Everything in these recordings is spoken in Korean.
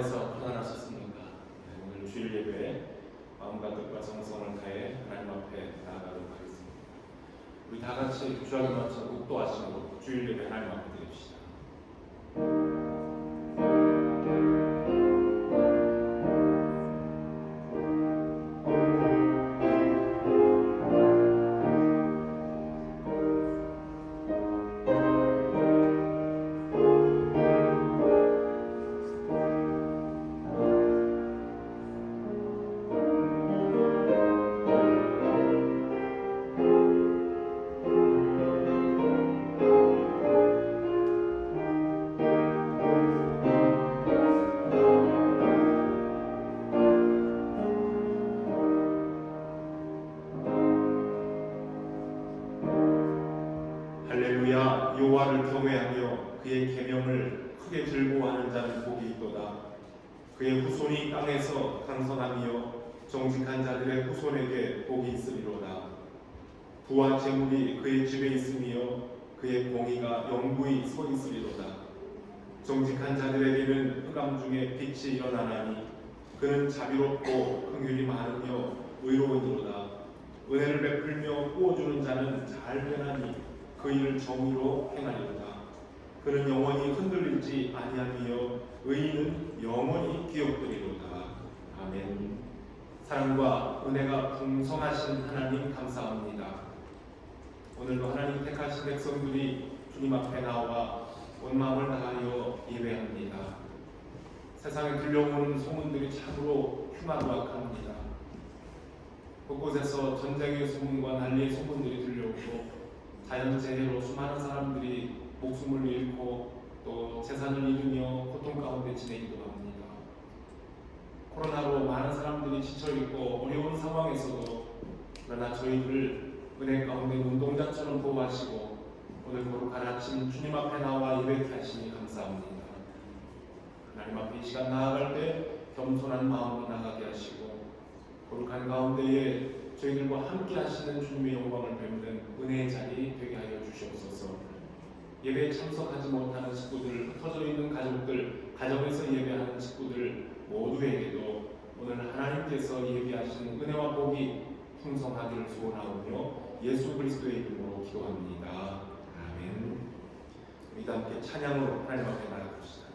안에서 평안하셨습니까? 오늘 주일 예배에 마음과 뜻과 정성을 다해 하나님 앞에 나아가도록 하겠습니다. 우리 다 같이 주야기 맞춰 국도하심으로 주일 예배 하나님 앞에 드립시다. 할렐루야. 여호와를 경외하며 그의 계명을 크게 즐거워하는 자는 복이 있도다. 그의 후손이 땅에서 강선하며 정직한 자들의 후손에게 복이 있으리로다. 부와 재물이 그의 집에 있으며 그의 공의가 영구히 서 있으리로다. 정직한 자들에게는 흑암 중에 빛이 일어나나니 그는 자비롭고 긍휼이 많으며 의로우니로다. 은혜를 베풀며 구워주는 자는 잘 되나니 그 일을 정의로 행하리로다. 그는 영원히 흔들리지 아니하며 의인은 영원히 기억되리로다. 아멘. 사랑과 은혜가 풍성하신 하나님 감사합니다. 오늘도 하나님 택하신 백성들이 주님 앞에 나와 온 마음을 다하여 예배합니다. 세상에 들려오는 소문들이 참으로 흉악합니다. 곳곳에서 전쟁의 소문과 난리의 소문들이 들려오고 자연재해로 수많은 사람들이 목숨을 잃고 또 재산을 잃으며 고통 가운데 지내기도 합니다. 코로나로 많은 사람들이 지쳐있고 어려운 상황에서도 그러나 저희들을 은혜 가운데 눈동자처럼 보호하시고 오늘 거룩한 아침 주님 앞에 나와 예배케 하시니 감사합니다. 하나님 앞에 이 시간 나아갈 때 겸손한 마음으로 나가게 하시고 거룩한 가운데에 저희들과 함께 하시는 주님의 영광을 뵙는 은혜의 자리 되게 하여 주시옵소서. 예배에 참석하지 못하는 식구들, 흩어져 있는 가족들, 가정에서 예배하는 식구들 모두에게도 오늘 하나님께서 예비하신 은혜와 복이 풍성하기를 소원하오며 예수 그리스도의 이름으로 기도합니다. 아멘. 우리 다 함께 찬양으로 하나님 앞에 나아갑시다.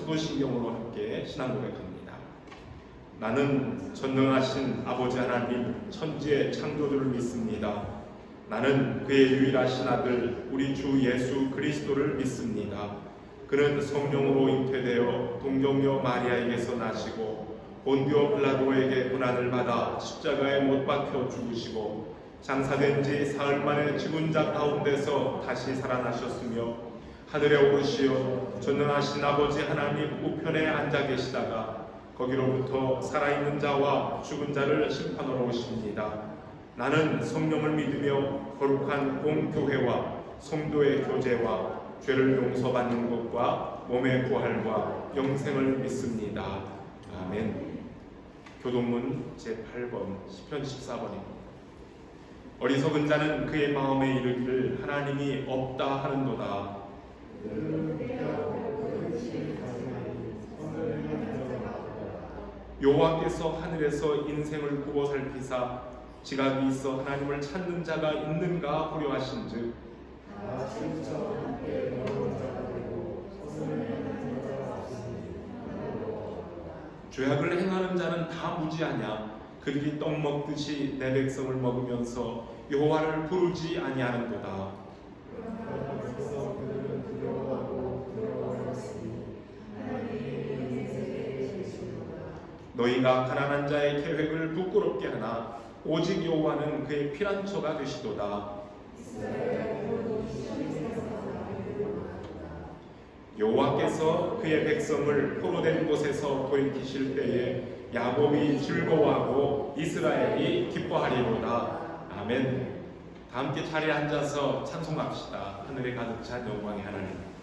사도신경으로 함께 신앙 고백합니다. 나는 전능하신 아버지 하나님 천지의 창조주를 믿습니다. 나는 그의 유일하신 아들 우리 주 예수 그리스도를 믿습니다. 그는 성령으로 잉태되어 동정녀 마리아에게서 나시고 본디오 빌라도에게 고난을 받아 십자가에 못 박혀 죽으시고 장사된 지 사흘 만에 죽은 자 가운데서 다시 살아나셨으며 하늘에 오르시어 전능하신 아버지 하나님 우편에 앉아 계시다가 거기로부터 살아있는 자와 죽은 자를 심판하러 오십니다. 나는 성령을 믿으며 거룩한 공교회와 성도의 교제와 죄를 용서받는 것과 몸의 부활과 영생을 믿습니다. 아멘. 교동문 제8번 시편 14번입니다. 어리석은 자는 그의 마음에 이르기를 하나님이 없다 하는도다. 여호와께서 하늘에서 인생을 굽어 살피사 지각이 있어 하나님을 찾는 자가 있는가 고려하신즉 죄악을 행하는 자는 다 무지하냐. 그들이 떡 먹듯이 내 백성을 먹으면서 여호와를 부르지 아니하는도다. 너희가 가난한 자의 계획을 부끄럽게 하나 오직 여호와는 그의 피난처가 되시도다. 여호와께서 그의 백성을 포로된 곳에서 돌이키실 때에 야곱이 즐거워하고 이스라엘이 기뻐하리로다. 아멘. 다 함께 자리에 앉아서 찬송합시다. 하늘에 가득 찬 영광의 하나님.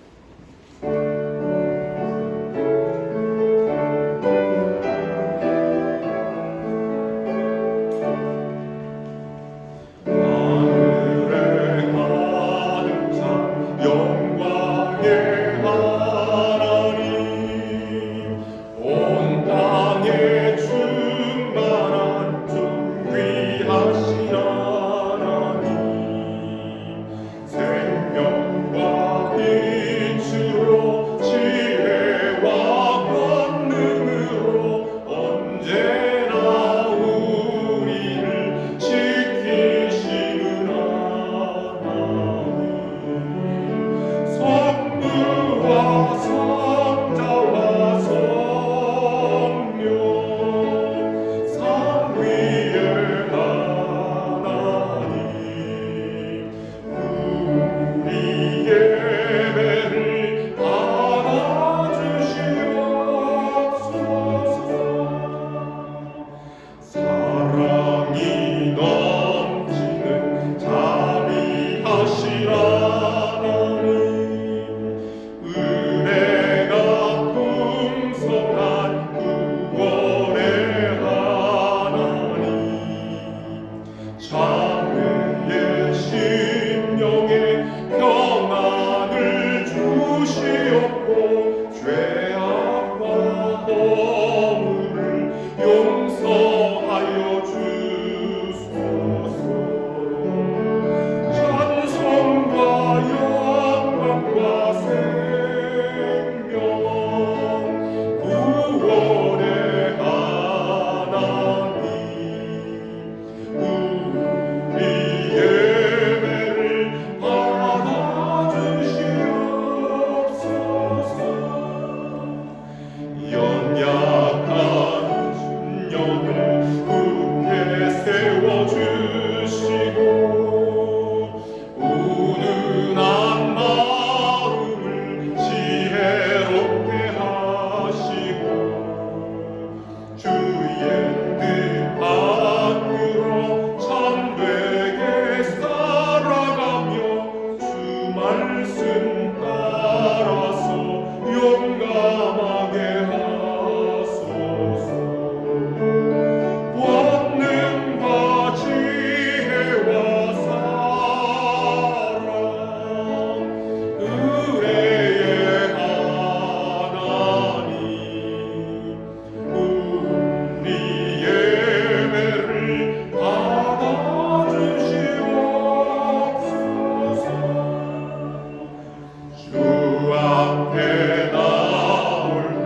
주 앞에 나올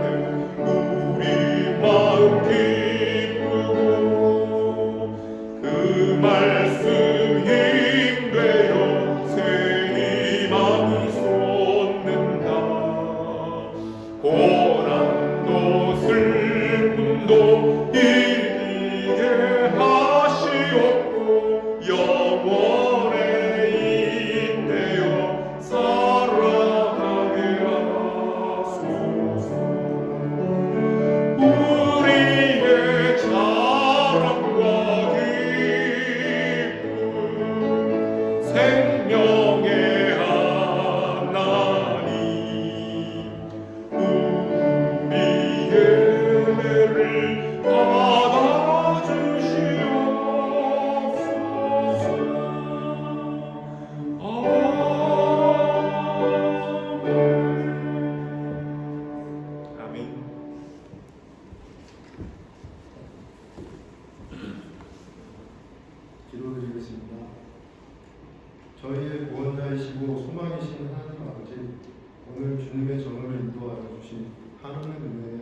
오늘 주님의 전으로 인도하여 주신 하나님의 은혜에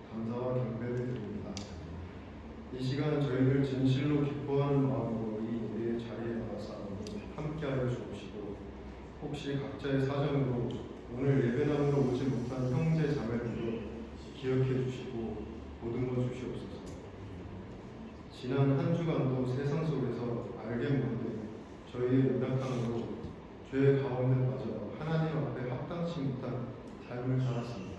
감사와 경배를 드립니다. 이 시간 저희를 진실로 기뻐하는 마음으로 이 예배의 자리에 나와서 함께하여 주옵시고, 혹시 각자의 사정으로 오늘 예배당으로 오지 못한 형제 자매들도 기억해 주시고 보듬어 주시옵소서. 지난 한 주간도 세상 속에서 알게 모르게 저희의 연약함으로 죄의 가운데 빠져 하나님 앞에 합당치 못한 삶을 살았습니다.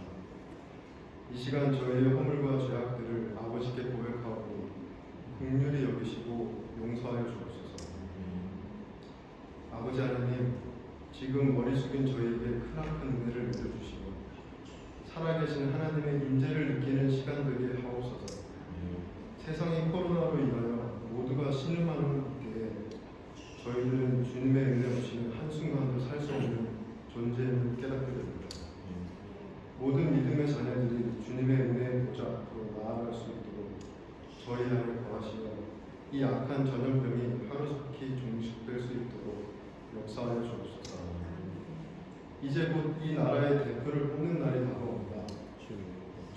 이 시간 저희의 허물과 죄악들을 아버지께 고백하고 긍휼히 여기시고 용서하여 주옵소서. 아버지 하나님, 지금 머리 숙인 저희에게 크나큰 은혜를 내려주시고 살아계신 하나님의 임재를 느끼는 시간들이 하옵소서. 세상이 코로나로 인하여 모두가 신음하는 때에 저희들은 주님의 은혜 없이는 한순간도 살 수 없는 존재임을 깨닫게 됩니다. 모든 믿음의 자녀들이 주님의 은혜의 보좌 앞으로 나아갈 수 있도록 저희 안에 거하시며 이 악한 전염병이 하루속히 종식될 수 있도록 역사하여 주옵소서. 이제 곧 이 나라의 대표를 뽑는 날이 다가옵니다.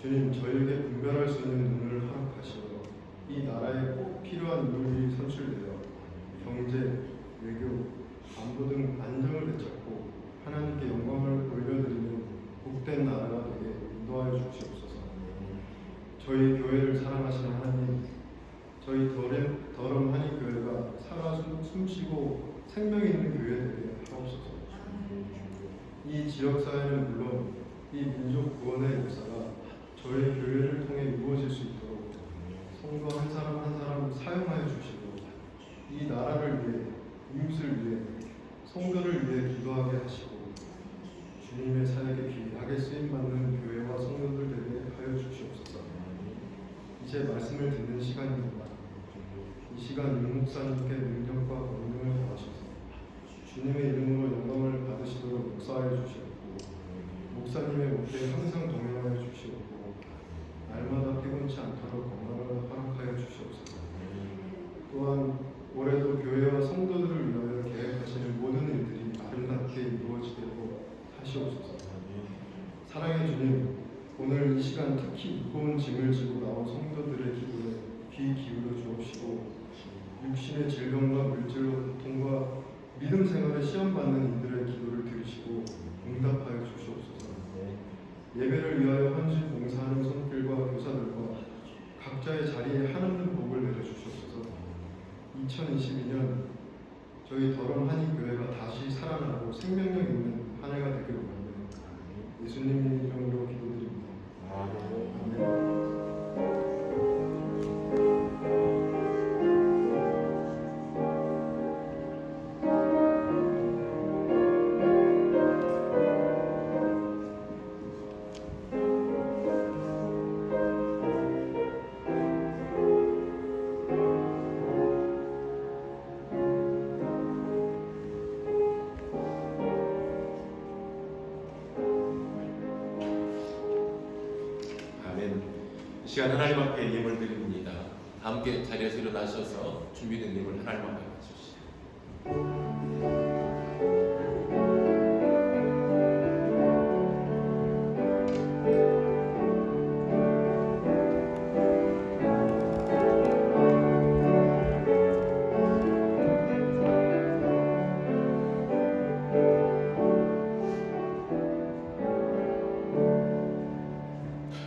주님, 저희에게 분별할 수 있는 눈을 허락하시고 이 나라에 꼭 필요한 인물이 선출되어 경제, 외교, 안보 등 안정을 되찾고 하나님께 영광을 올려드리는 복된 나라가 되게 인도하여 주시옵소서. 저희 교회를 사랑하시는 하나님, 저희 더럼 한인교회가 살아 숨쉬고 생명 있는 교회 되게 하옵소서. 이 지역사회는 물론 이 민족 구원의 역사가 저희 교회를 통해 이루어질 수 있도록 성도 한 사람 한 사람 사용하여 주시고 이 나라를 위해, 이웃을 위해, 성도를 위해 기도하게 하시고 주님의 사역에 귀하게 쓰임받는 교회와 성도들 되게 하여 주시옵소서. 이제 말씀을 듣는 시간입니다. 이 시간 윤 목사님께 능력과 권능을 더하셔서 주님의 이름으로 영광을 받으시도록 역사하여 주시옵고, 목사님의 목회에 항상 동행하여 주시옵고, 날마다 피곤치 않도록 건강을 허락하여 주시옵소서. 또한 올해도 교회와 성도들을 위하여 계획하시는 모든 일들이 아름답게 이루어지도록 하시옵소서. 사랑의 주님, 오늘 이 시간 특히 무거운 짐을 지고 나온 성도들의 기도에 귀 기울여 주옵시고, 육신의 질병과 물질로 고통과 믿음 생활에 시험받는 이들의 기도를 들으시고 응답하여 주시옵소서. 예배를 위하여 헌신 봉사하는 손길과 교사들과 각자의 자리에 한없는 복을 내려주시옵소서. 2022년 저희 더럼 한인교회가 다시 살아나고 생명력 있는 한 해가 되기를 원하며 예수님 이름으로 기도드립니다. 아멘. 이 시간 하나님 앞에 예물 드립니다. 함께 자리에서 일어나셔서 준비된 예물 하나님 앞에 주십시오.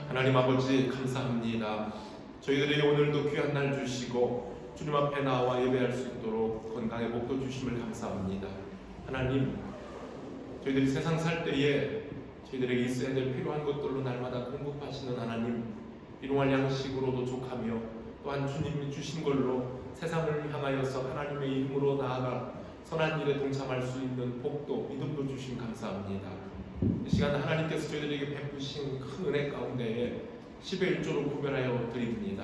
하나님 아버지 감사합니다. 저희들에게 오늘도 귀한 날 주시고 주님 앞에 나와 예배할 수 있도록 건강의 복도 주심을 감사합니다. 하나님, 저희들이 세상 살 때에 저희들에게 있어야 될 필요한 것들로 날마다 공급하시는 하나님, 일용할 양식으로도 족하며 또한 주님이 주신 걸로 세상을 향하여서 하나님의 이름으로 나아가 선한 일에 동참할 수 있는 복도, 믿음도 주심 감사합니다. 이 시간 하나님께서 저희들에게 베푸신 큰 은혜 가운데에 10의 1조로 구별하여 드립니다.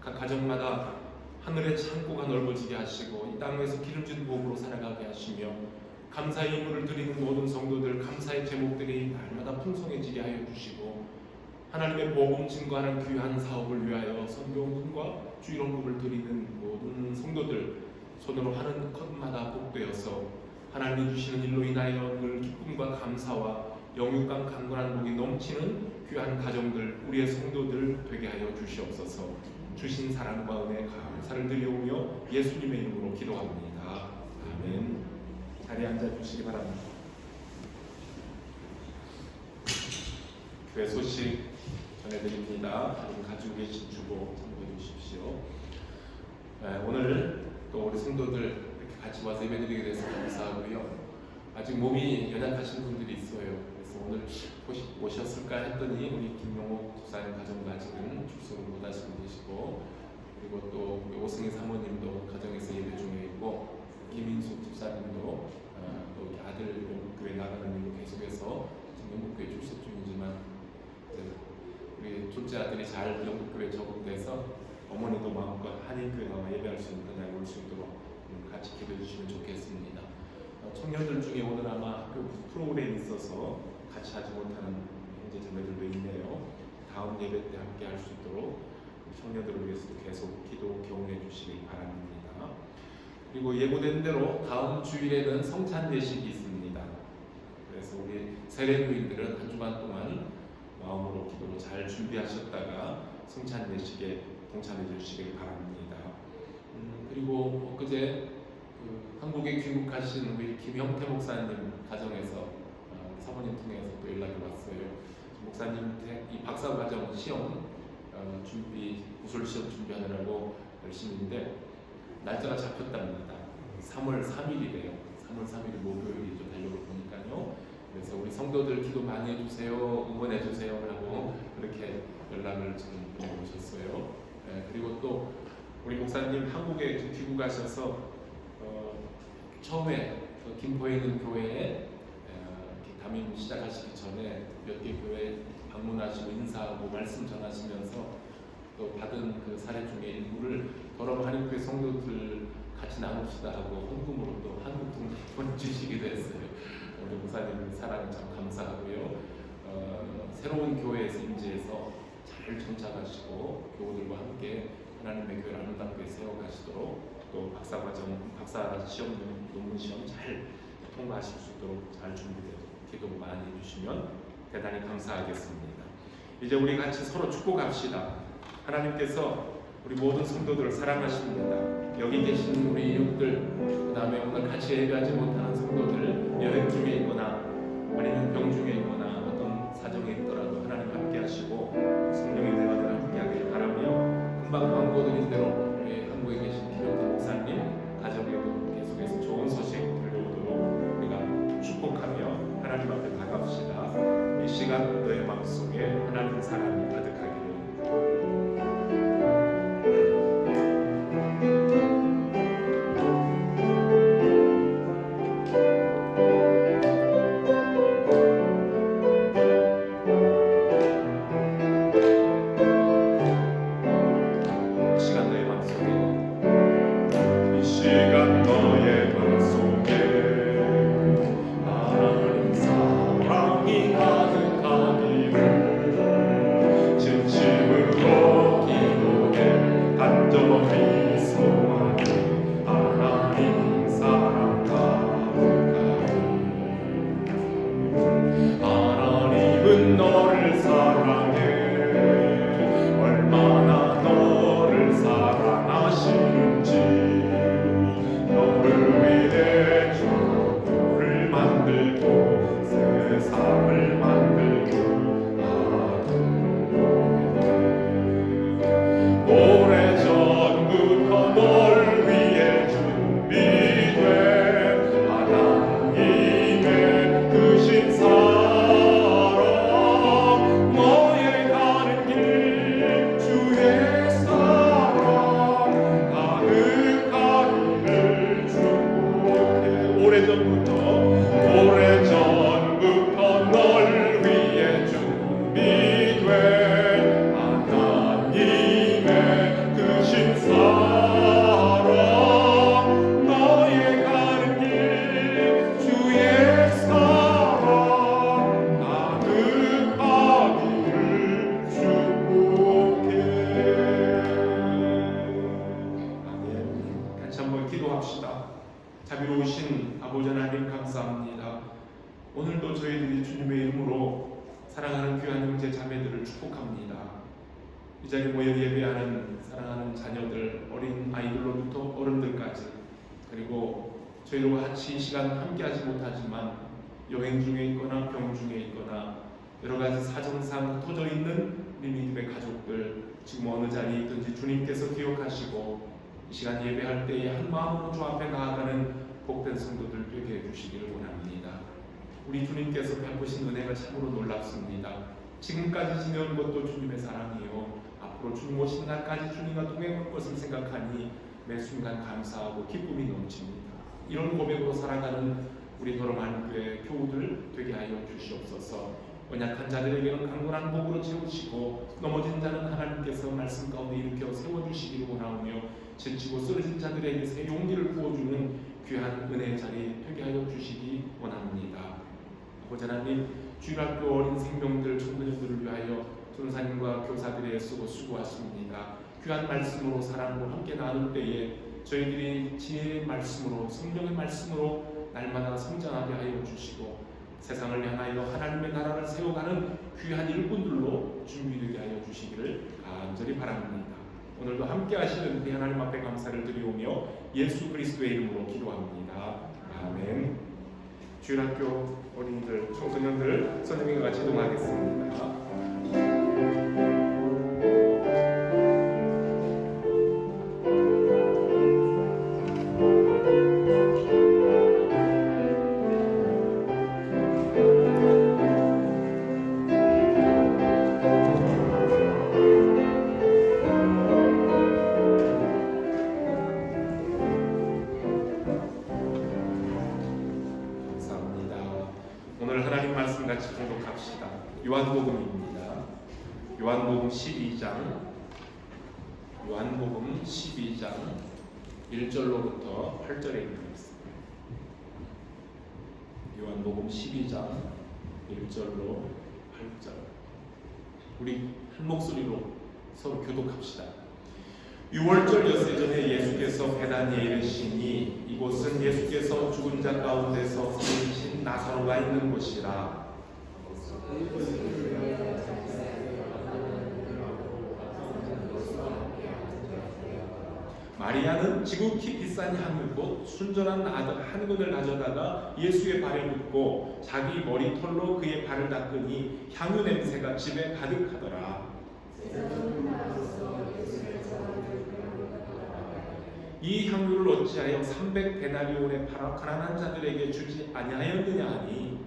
각 가정마다 하늘의 창고가 넓어지게 하시고 이 땅에서 기름진 복으로 살아가게 하시며 감사의 예물을 드리는 모든 성도들 감사의 제목들이 날마다 풍성해지게 하여 주시고 하나님의 복음 증거하는 귀한 사업을 위하여 선교훈과 주일원금을 드리는 모든 성도들 손으로 하는 것마다 복되어서 하나님이 주시는 일로 인하여 늘 기쁨과 감사와 영육간 강건한 복이 넘치는 귀한 가정들, 우리의 성도들 되게 하여 주시옵소서. 주신 사랑과 은혜 감사를 드리오며 예수님의 이름으로 기도합니다. 아멘. 자리에 앉아주시기 바랍니다. 교회 소식 전해드립니다. 가지고 계신 주보 참고해 주십시오. 오늘 또 우리 성도들 이렇게 같이 와서 예배드리게 돼서 감사하고요. 아직 몸이 연약하신 분들이 있어요. 그래서 오늘 오셨을까 했더니 우리 김용옥 집사님 가정도 아직은 출석을 못 하시고 계시고, 그리고 또 우리 오승희 사모님도 가정에서 예배 중에 있고, 김인숙 집사님도 또 아들 영국교회 나가는 일로 계속해서 지금 영국교회 출석 중이지만 우리 둘째 아들이 잘 영국교회 적응돼서 어머니도 마음껏 한인교회 나와 예배할 수 있는 그날 올 수 있도록 같이 기도해 주시면 좋겠습니다. 청년들 중에 오늘 아마 학교 프로그램이 있어서 같이 하지 못하는 형제 자매들도 있네요. 다음 예배 때 함께 할 수 있도록 청년들을 위해서도 계속 기도 격려해 주시기 바랍니다. 그리고 예고된 대로 다음 주일에는 성찬 예식이 있습니다. 그래서 우리 세례교인들은 한 주간 동안 마음으로 기도로 잘 준비하셨다가 성찬 예식에 동참해 주시길 바랍니다. 그리고 엊그제 한국에 귀국하신 우리 김형태 목사님 가정에서 사모님 통해서 또 연락이 왔어요. 목사님 이 박사과정 시험 준비, 구술 시험 준비하느라고 열심히인데 날짜가 잡혔답니다. 3월 3일이래요. 3월 3일이 목요일이죠. 달력을 보니까요. 그래서 우리 성도들 기도 많이 해주세요, 응원해주세요 라고 그렇게 연락을 지금 보내오셨어요. 그리고 또 우리 목사님 한국에 귀국하셔서 처음에 김포에 있는 교회에 담임 시작하시기 전에 몇 개 교회 방문하시고 인사하고 말씀 전하시면서 또 받은 그 사례 중에 일부를 더러 한인교회 성도들 같이 나눕시다 하고 헌금으로 또 한국 돈을 보내주시기도 했어요. 우리 목사님 사랑이 참 감사하고요. 새로운 교회에서 임재해서 잘 정착하시고 교우들과 함께 하나님의 교회를 아름답게 세워가시도록, 또 박사 시험, 논문 시험 잘 통과하실 수 있도록 잘 준비되도록 기도 많이 해주시면 대단히 감사하겠습니다. 이제 우리 같이 서로 축복합시다. 하나님께서 우리 모든 성도들을 사랑하십니다. 여기 계신 우리 이웃들, 그 다음에 오늘 같이 예배하지 못하는 성도들, 여행 중에 있거나 아니면 병 중에 있거나 어떤 사정에 있더라도 하나님 함께 하시고 성령의 대화를 함께 하길 바라며, 금방 광고 드린 대로 우리 한국에 계신 김용태 목사님 가정에도 계속해서 좋은 소식 들려오도록 우리가 축복하며 하나님 앞에 나갑시다. 이 시간 너의 마음속에 하나님의 사랑이 가득하기를. 하나님의 사랑하는 귀한 형제 자매들을 축복합니다. 이 자리에 모여 예배하는 사랑하는 자녀들, 어린 아이들로부터 어른들까지, 그리고 저희들과 같이 이 시간 함께하지 못하지만 여행 중에 있거나 병 중에 있거나 여러 가지 사정상 흩어져 있는 우리 믿음의 가족들, 지금 어느 자리에 있든지 주님께서 기억하시고 이 시간 예배할 때에 한 마음으로 주 앞에 나아가는 복된 성도들 되게 해주시기를 원합니다. 우리 주님께서 베푸신 은혜가 참으로 놀랍습니다. 지금까지 지내온 것도 주님의 사랑이요, 앞으로 주님 오신 날까지 주님과 동행할 것을 생각하니 매 순간 감사하고 기쁨이 넘칩니다. 이런 고백으로 살아가는 우리 더러만 교회 교우들 되게 하여 주시옵소서. 연약한 자들에게는 강건한 복으로 채우시고 넘어진 자는 하나님께서 말씀 가운데 일으켜 세워주시기를 원하오며 지치고 쓰러진 자들에게 새 용기를 부어주는 귀한 은혜의 자리 되게 하여 주시기 원합니다. 아버지 하나님, 주일학교 어린 생명들, 청소년들을 위하여 전사님과 교사들의 수고 수고하십니다. 귀한 말씀으로 사랑으로 함께 나눌 때에 저희들이 지혜의 말씀으로, 성령의 말씀으로 날마다 성장하게 하여 주시고 세상을 향하여 하나님의 나라를 세워가는 귀한 일꾼들로 준비되게 하여 주시기를 간절히 바랍니다. 오늘도 함께 하시는 우리 하나님 앞에 감사를 드리오며 예수 그리스도의 이름으로 기도합니다. 아멘. 주일학교 어린이들, 청소년들 선생님과 같이 동하겠습니다. 같이 공독합시다. 요한복음입니다. 요한복음 12장 1절로부터 8절에 있는 말씀. 요한복음 12장 1절로 8절. 우리 한 목소리로 서로 교독합시다. 6월절 엿새전에 예수께서 베다니에 이르시니 이곳은 예수께서 죽은 자 가운데서 살리신 나사로가 있는 곳이라. 마리아는 지극히 비싼 향유 곧 순전한 한 근을 가져다가 예수의 발에 붓고 자기 머리털로 그의 발을 닦으니 향유 냄새가 집에 가득하더라. 이 향유를 어찌하여 300데나리온에 팔아 가난한 자들에게 주지 아니하였느냐 하니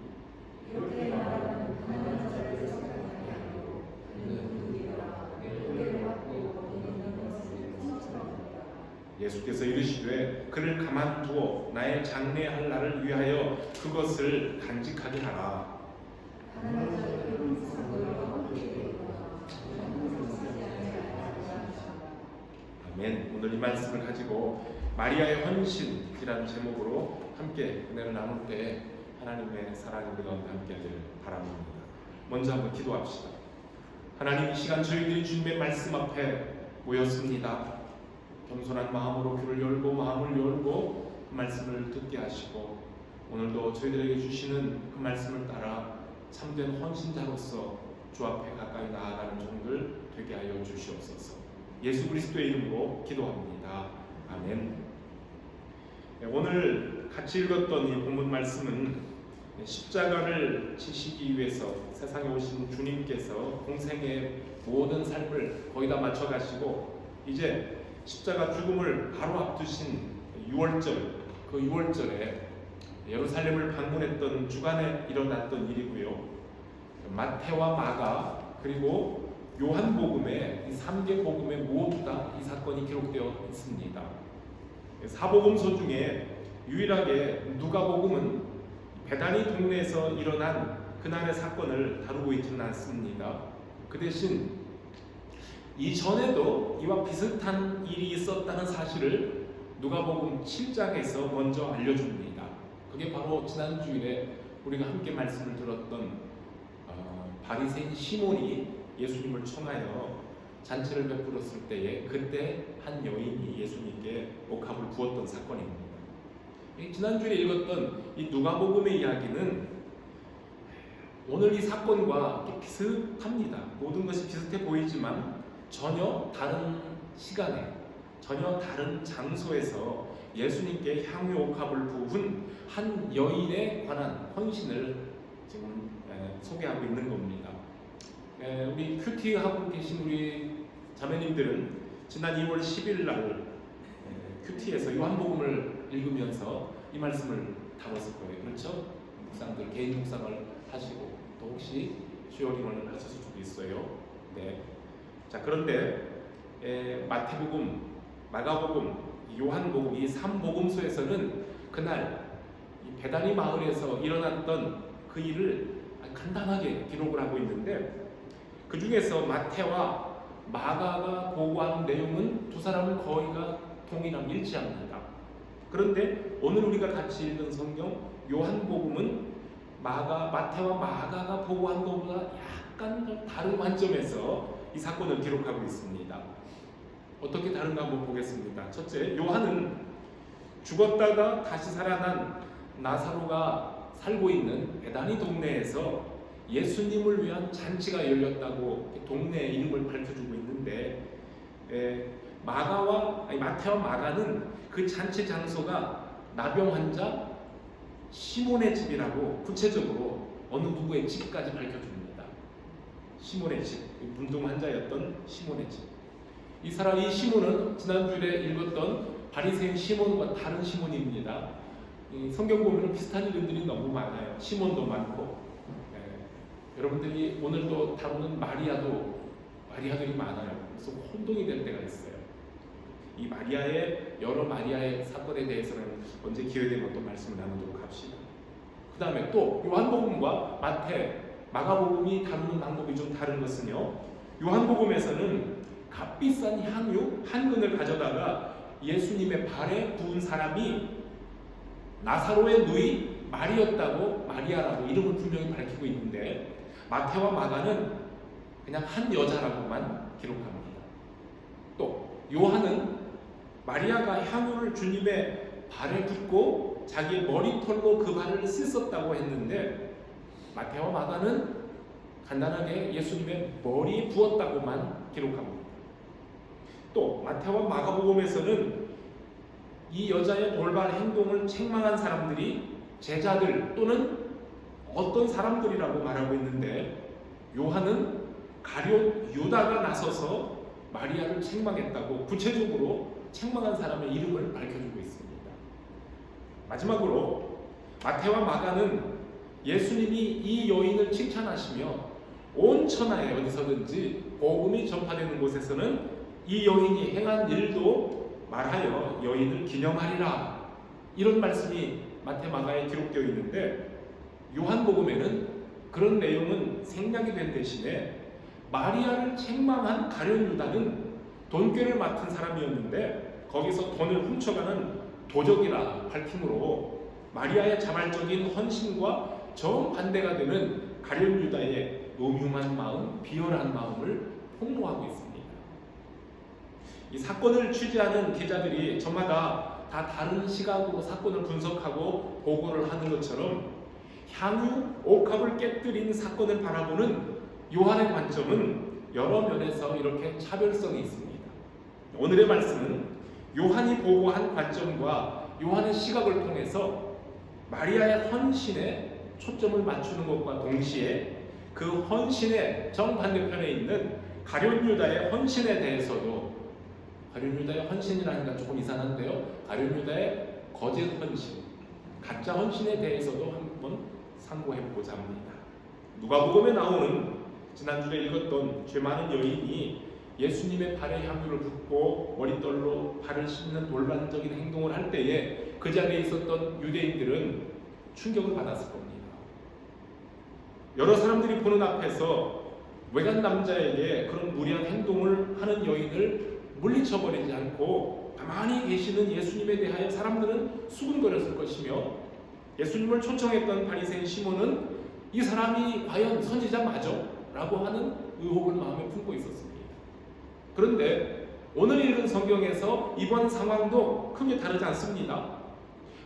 예수께서 이르시되 그를 가만두어 나의 장례할 날을 위하여 그것을 간직하게 하라. 아멘. 오늘 이 말씀을 가지고 마리아의 헌신이라는 제목으로 함께 은혜를 나눌 때 하나님의 사랑이 우리 가운데 함께하기를 바랍니다. 먼저 한번 기도합시다. 하나님, 이 시간 저희들이 주님의 말씀 앞에 모였습니다. 겸손한 마음으로 귀를 열고 마음을 열고 그 말씀을 듣게 하시고 오늘도 저희들에게 주시는 그 말씀을 따라 참된 헌신자로서 주 앞에 가까이 나아가는 종들 되게 하여 주시옵소서. 예수 그리스도의 이름으로 기도합니다. 아멘. 오늘 같이 읽었던 이 본문 말씀은 십자가를 지시기 위해서 세상에 오신 주님께서 공생의 모든 삶을 거의 다 마쳐가시고 이제 십자가 죽음을 바로 앞두신 6월절, 그 6월절에 예루살렘을 방문했던 주간에 일어났던 일이고요. 마태와 마가 그리고 요한복음의 이 3개 복음에 모두 다 이 사건이 기록되어 있습니다. 사복음서 중에 유일하게 누가복음은 베다니 동네에서 일어난 그날의 사건을 다루고 있지는 않습니다. 그 대신 이전에도 이와 비슷한 일이 있었다는 사실을 누가복음 7장에서 먼저 알려줍니다. 그게 바로 지난 주일에 우리가 함께 말씀을 들었던 바리새인 시몬이 예수님을 청하여 잔치를 베풀었을 때에 그때 한 여인이 예수님께 옥합을 부었던 사건입니다. 지난주에 읽었던 이 누가복음의 이야기는 오늘 이 사건과 비슷합니다. 모든 것이 비슷해 보이지만 전혀 다른 시간에, 전혀 다른 장소에서 예수님께 향유옥합을 부은 한 여인에 관한 헌신을 지금 소개하고 있는 겁니다. 우리 큐티하고 계신 우리 자매님들은 지난 2월 10일 날 큐티에서 요한복음을 읽으면서 이 말씀을 다뤘을 거예요. 그렇죠? 묵상들, 개인 묵상을 하시고 또 혹시 쉐어링을 하셨을 수도 있어요. 네. 자, 그런데 마태복음, 마가복음, 요한복음 이 3복음서에서는 그날 이 베다니 마을에서 일어났던 그 일을 간단하게 기록을 하고 있는데 그 중에서 마태와 마가가 보고하는 내용은 두 사람은 거의가 동일함 일치합니다. 그런데 오늘 우리가 같이 읽은 성경 요한복음은 마태와 마가가 보고한 것보다 약간 다른 관점에서 이 사건을 기록하고 있습니다. 어떻게 다른가 한번 보겠습니다. 첫째, 요한은 죽었다가 다시 살아난 나사로가 살고 있는 베다니 동네에서 예수님을 위한 잔치가 열렸다고 동네 이름을 밝혀주고 있는데 마태와 마가는 그 잔치 장소가 나병 환자 시몬의 집이라고 구체적으로 어느 누구의 집까지 밝혀줍니다. 시몬의 집, 문둥 환자였던 시몬의 집. 이 시몬은 지난주에 읽었던 바리새인 시몬과 다른 시몬입니다. 이 성경 보면 비슷한 이름들이 너무 많아요. 시몬도 많고, 여러분들이 오늘도 다루는 마리아들이 많아요. 그래서 혼동이 될 때가 있어요. 이 여러 마리아의 사건에 대해서는 언제 기회되면 또 말씀을 나누도록 합시다. 그 다음에 또 요한복음과 마가복음이 다루는 방법이 좀 다른 것은요, 요한복음에서는 값비싼 향유 한 근을 가져다가 예수님의 발에 부은 사람이 나사로의 누이 마리아라고 이름을 분명히 밝히고 있는데 마태와 마가는 그냥 한 여자라고만 기록합니다. 또 요한은 마리아가 향유를 주님의 발에 붓고 자기의 머리털로 그 발을 씻었다고 했는데 마태와 마가는 간단하게 예수님의 머리에 부었다고만 기록합니다. 또 마태와 마가복음에서는 이 여자의 돌발 행동을 책망한 사람들이 제자들 또는 어떤 사람들이라고 말하고 있는데 요한은 가룟 유다가 나서서 마리아를 책망했다고 구체적으로 책망한 사람의 이름을 밝혀주고 있습니다. 마지막으로 마태와 마가는 예수님이 이 여인을 칭찬하시며 온 천하에 어디서든지 복음이 전파되는 곳에서는 이 여인이 행한 일도 말하여 여인을 기념하리라, 이런 말씀이 마태 마가에 기록되어 있는데 요한복음에는 그런 내용은 생략이 된 대신에 마리아를 책망한 가룟 유다는 돈꾀를 맡은 사람이었는데 거기서 돈을 훔쳐가는 도적이라 밝힘으로 마리아의 자발적인 헌신과 정반대가 되는 가룟 유다의 음흉한 마음, 비열한 마음을 폭로하고 있습니다. 이 사건을 취재하는 기자들이 저마다 다 다른 시각으로 사건을 분석하고 보고를 하는 것처럼 향유 옥합을 깨뜨린 사건을 바라보는 요한의 관점은 여러 면에서 이렇게 차별성이 있습니다. 오늘의 말씀은 요한이 보고한 관점과 요한의 시각을 통해서 마리아의 헌신에 초점을 맞추는 것과 동시에 그 헌신의 정반대편에 있는 가룟 유다의 헌신에 대해서도, 가룟 유다의 헌신이라니까 조금 이상한데요, 가룟 유다의 거짓 헌신, 가짜 헌신에 대해서도 한번 상고해보고자 합니다. 누가복음에 나오는 지난주에 읽었던 죄 많은 여인이 예수님의 발에 향유를 붓고 머리털로 발을 씻는 돌반적인 행동을 할 때에 그 자리에 있었던 유대인들은 충격을 받았을 겁니다. 여러 사람들이 보는 앞에서 외간 남자에게 그런 무리한 행동을 하는 여인을 물리쳐버리지 않고 가만히 계시는 예수님에 대하여 사람들은 수군거렸을 것이며, 예수님을 초청했던 바리새인 시몬은 이 사람이 과연 선지자 맞아? 라고 하는 의혹을 마음에 품고 있었습니다. 그런데 오늘 읽은 성경에서 이번 상황도 크게 다르지 않습니다.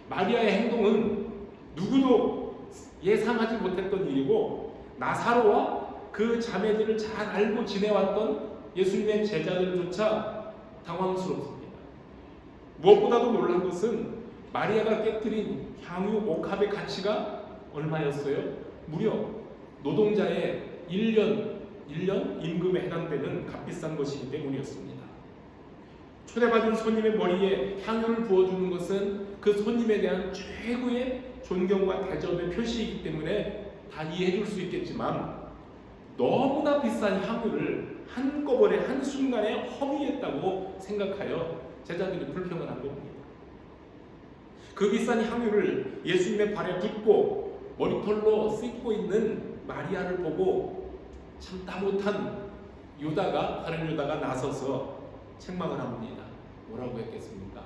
마리아의 행동은 누구도 예상하지 못했던 일이고 나사로와 그 자매들을 잘 알고 지내왔던 예수님의 제자들조차 당황스럽습니다. 무엇보다도 놀란 것은 마리아가 깨뜨린 향유 옥합의 가치가 얼마였어요? 무려 노동자의 1년 임금에 해당되는 값비싼 것이기 때문이었습니다. 초대받은 손님의 머리에 향유를 부어주는 것은 그 손님에 대한 최고의 존경과 대접의 표시이기 때문에 다 이해해 줄 수 있겠지만 너무나 비싼 향유를 한꺼번에 한순간에 허비했다고 생각하여 제자들이 불평을 한 겁니다. 그 비싼 향유를 예수님의 발에 붓고 머리털로 씻고 있는 마리아를 보고 참다 못한 다른 유다가 나서서 책망을 합니다. 뭐라고 했겠습니까?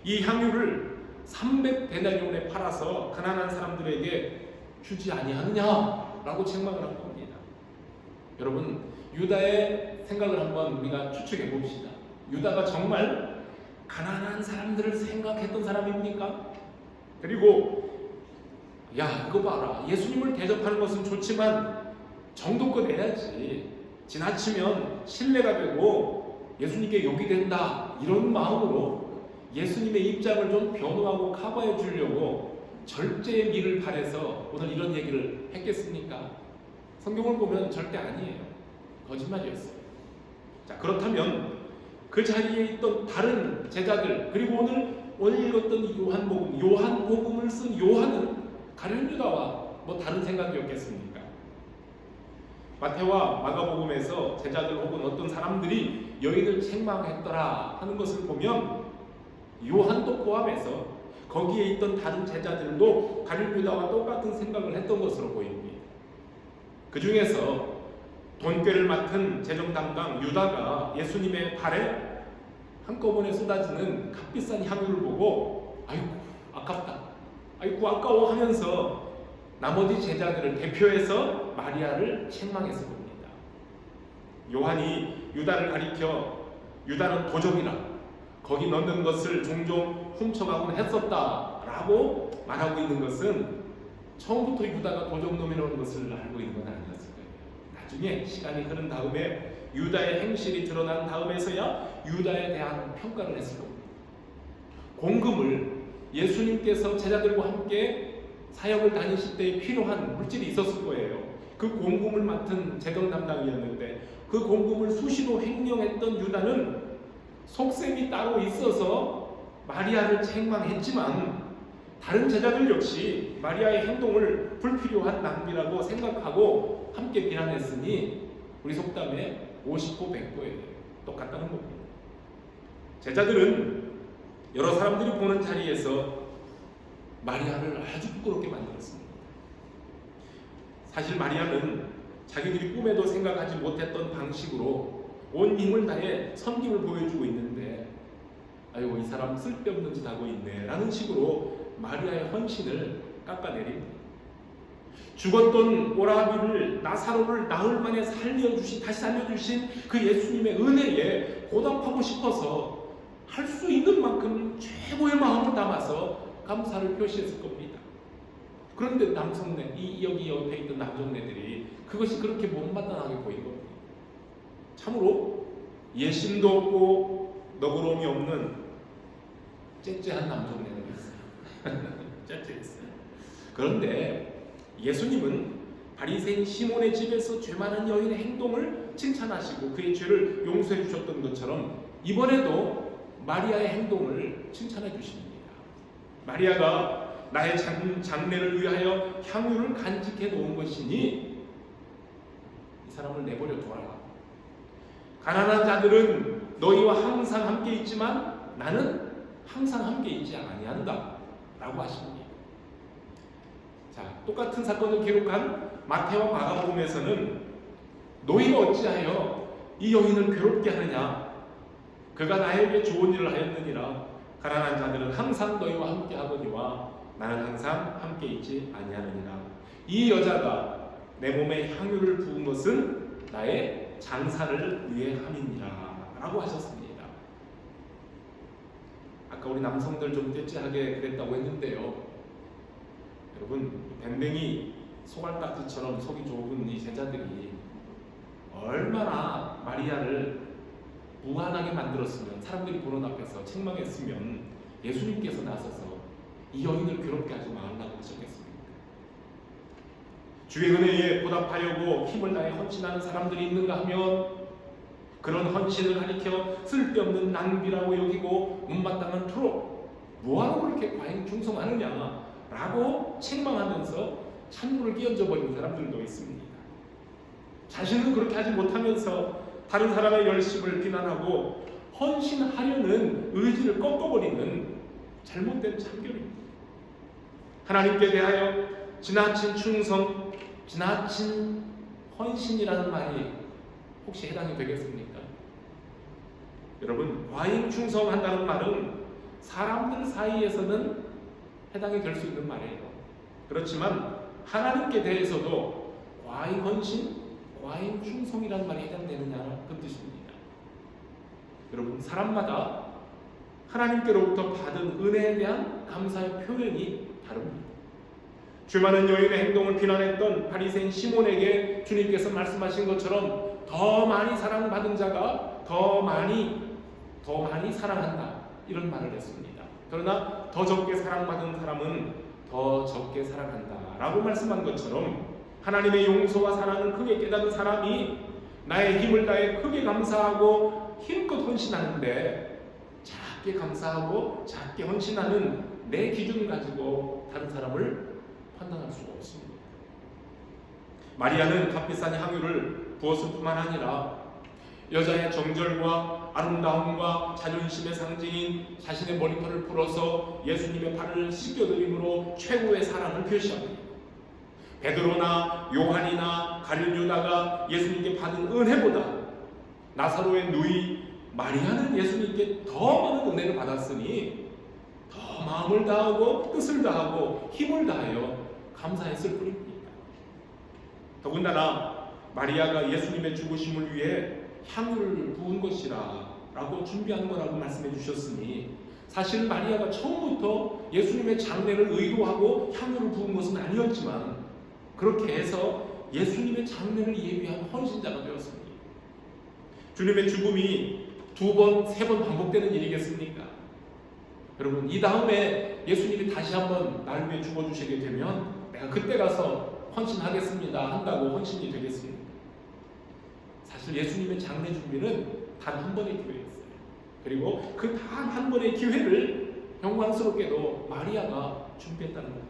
이 향유를 300데나리온에 팔아서 가난한 사람들에게 주지 아니하느냐라고 책망을 한 겁니다. 여러분, 유다의 생각을 한번 우리가 추측해 봅시다. 유다가 정말 가난한 사람들을 생각했던 사람입니까? 그리고 야, 이거 봐라, 예수님을 대접하는 것은 좋지만 정도껏 해야지, 지나치면 신뢰가 되고 예수님께 욕이 된다, 이런 마음으로 예수님의 입장을 좀 변호하고 커버해 주려고 절제의 미를 발해서 오늘 이런 얘기를 했겠습니까? 성경을 보면 절대 아니에요. 거짓말이었어요. 자, 그렇다면 그 자리에 있던 다른 제자들, 그리고 오늘 읽었던 요한복음을 쓴 요한은 가룟 유다와 뭐 다른 생각이었겠습니까? 마태와 마가복음에서 제자들 혹은 어떤 사람들이 여인을 책망했더라 하는 것을 보면 요한도 포함해서 거기에 있던 다른 제자들도 가룟 유다와 똑같은 생각을 했던 것으로 보입니다. 그 중에서 돈꾀를 맡은 재정 담당 유다가 예수님의 발에 한꺼번에 쏟아지는 값비싼 향유를 보고 아이고 아깝다, 아이고 아까워 하면서 나머지 제자들을 대표해서 마리아를 책망했을 겁니다. 요한이 유다를 가리켜 유다는 도적이라, 거기 넣는 것을 종종 훔쳐가곤 했었다라고 말하고 있는 것은 처음부터 유다가 도적놈이라는 것을 알고 있는 건 아니었을 거예요. 나중에 시간이 흐른 다음에 유다의 행실이 드러난 다음에서야 유다에 대한 평가를 했을 겁니다. 공금을 예수님께서 제자들과 함께 사역을 다니실 때 필요한 물질이 있었을 거예요. 그 공금을 맡은 재정 담당이었는데 그 공금을 수시로 횡령했던 유다는 속셈이 따로 있어서 마리아를 책망했지만 다른 제자들 역시 마리아의 행동을 불필요한 낭비라고 생각하고 함께 비난했으니 우리 속담에 50보 100보예요. 똑같다는 겁니다. 제자들은 여러 사람들이 보는 자리에서 마리아를 아주 부끄럽게 만들었습니다. 사실 마리아는 자기들이 꿈에도 생각하지 못했던 방식으로 온 힘을 다해 섬김을 보여주고 있는데 아이고 이 사람 쓸데없는 짓 하고 있네 라는 식으로 마리아의 헌신을 깎아내립니다. 죽었던 오라비를 나사로를 나흘 만에 다시 살려주신 그 예수님의 은혜에 보답하고 싶어서 할 수 있는 만큼 최고의 마음을 담아서 감사를 표시했을 겁니다. 그런데 여기 옆에 있던 남성네들이 그것이 그렇게 못마땅하게 보인 겁니다. 참으로 예심도 없고 너그러움이 없는 째째한 남성네들이 있어요. 째째했어요. 그런데 예수님은 바리새인 시몬의 집에서 죄 많은 여인의 행동을 칭찬하시고 그의 죄를 용서해 주셨던 것처럼 이번에도 마리아의 행동을 칭찬해 주십니다. 마리아가 나의 장례를 위하여 향유를 간직해 놓은 것이니 이 사람을 내버려 둬라. 가난한 자들은 너희와 항상 함께 있지만 나는 항상 함께 있지 아니한다 라고 하십니다. 자, 똑같은 사건을 기록한 마태와 마가복음에서는 너희가 어찌하여 이 여인을 괴롭게 하느냐, 그가 나에게 좋은 일을 하였느니라. 가난한 자들은 항상 너희와 함께 하거니와 나는 항상 함께 있지 아니하느니라. 이 여자가 내 몸에 향유를 부은 것은 나의 장사를 위해 함이니라 라고 하셨습니다. 아까 우리 남성들 좀 떼찌하게 그랬다고 했는데요, 여러분 밴댕이 소갈딱지처럼 속이 좁은 이 제자들이 얼마나 마리아를 무한하게 만들었으면, 사람들이 보는 앞에서 책망했으면 예수님께서 나서서 이 여인을 괴롭게 하지 말라고 하셨겠습니까? 주의 은혜에 보답하려고 힘을 다해 헌신하는 사람들이 있는가 하면 그런 헌신을 가리켜 쓸데없는 낭비라고 여기고 못마땅한 투로 뭐하러 그렇게 과잉 충성하느냐라고 책망하면서 찬물을 끼얹어 버리는 사람들도 있습니다. 자신은 그렇게 하지 못하면서 다른 사람의 열심을 비난하고 헌신하려는 의지를 꺾어버리는 잘못된 참견입니다. 하나님께 대하여 지나친 충성, 지나친 헌신이라는 말이 혹시 해당이 되겠습니까? 여러분, 과잉 충성한다는 말은 사람들 사이에서는 해당이 될 수 있는 말이에요. 그렇지만 하나님께 대해서도 과잉 헌신, 과잉 충성이라는 말이 해당되느냐 그 뜻입니다. 여러분, 사람마다 하나님께로부터 받은 은혜에 대한 감사의 표현이 다릅니다. 죄 많은 여인의 행동을 비난했던 바리새인 시몬에게 주님께서 말씀하신 것처럼 더 많이 사랑받은 자가 더 많이 사랑한다, 이런 말을 했습니다. 그러나 더 적게 사랑받은 사람은 더 적게 사랑한다 라고 말씀한 것처럼 하나님의 용서와 사랑을 크게 깨닫는 사람이 나의 힘을 다해 크게 감사하고 힘껏 헌신하는데, 작게 감사하고 작게 헌신하는 내 기준을 가지고 다른 사람을 판단할 수가 없습니다. 마리아는 값비싼 향유를 부었을 뿐만 아니라 여자의 정절과 아름다움과 자존심의 상징인 자신의 머리털을 풀어서 예수님의 발을 씻겨드림으로 최고의 사랑을 표시합니다. 베드로나 요한이나 가룟 유다가 예수님께 받은 은혜보다 나사로의 누이 마리아는 예수님께 더 많은 은혜를 받았으니 더 마음을 다하고 뜻을 다하고 힘을 다하여 감사했을 뿐입니다. 더군다나 마리아가 예수님의 죽으심을 위해 향유를 부은 것이라 라고 준비한 거라고 말씀해 주셨으니, 사실 마리아가 처음부터 예수님의 장례를 의도하고 향유를 부은 것은 아니었지만 그렇게 해서 예수님의 장례를 예비한 헌신자가 되었습니다. 주님의 죽음이 2번, 3번 반복되는 일이겠습니까? 여러분, 이 다음에 예수님이 다시 한번 날 위해 죽어주시게 되면 내가 그때 가서 헌신하겠습니다 한다고 헌신이 되겠습니다. 사실 예수님의 장례 준비는 단 한 번의 기회였어요. 그리고 그 단 한 번의 기회를 영광스럽게도 마리아가 준비했다는 겁니다.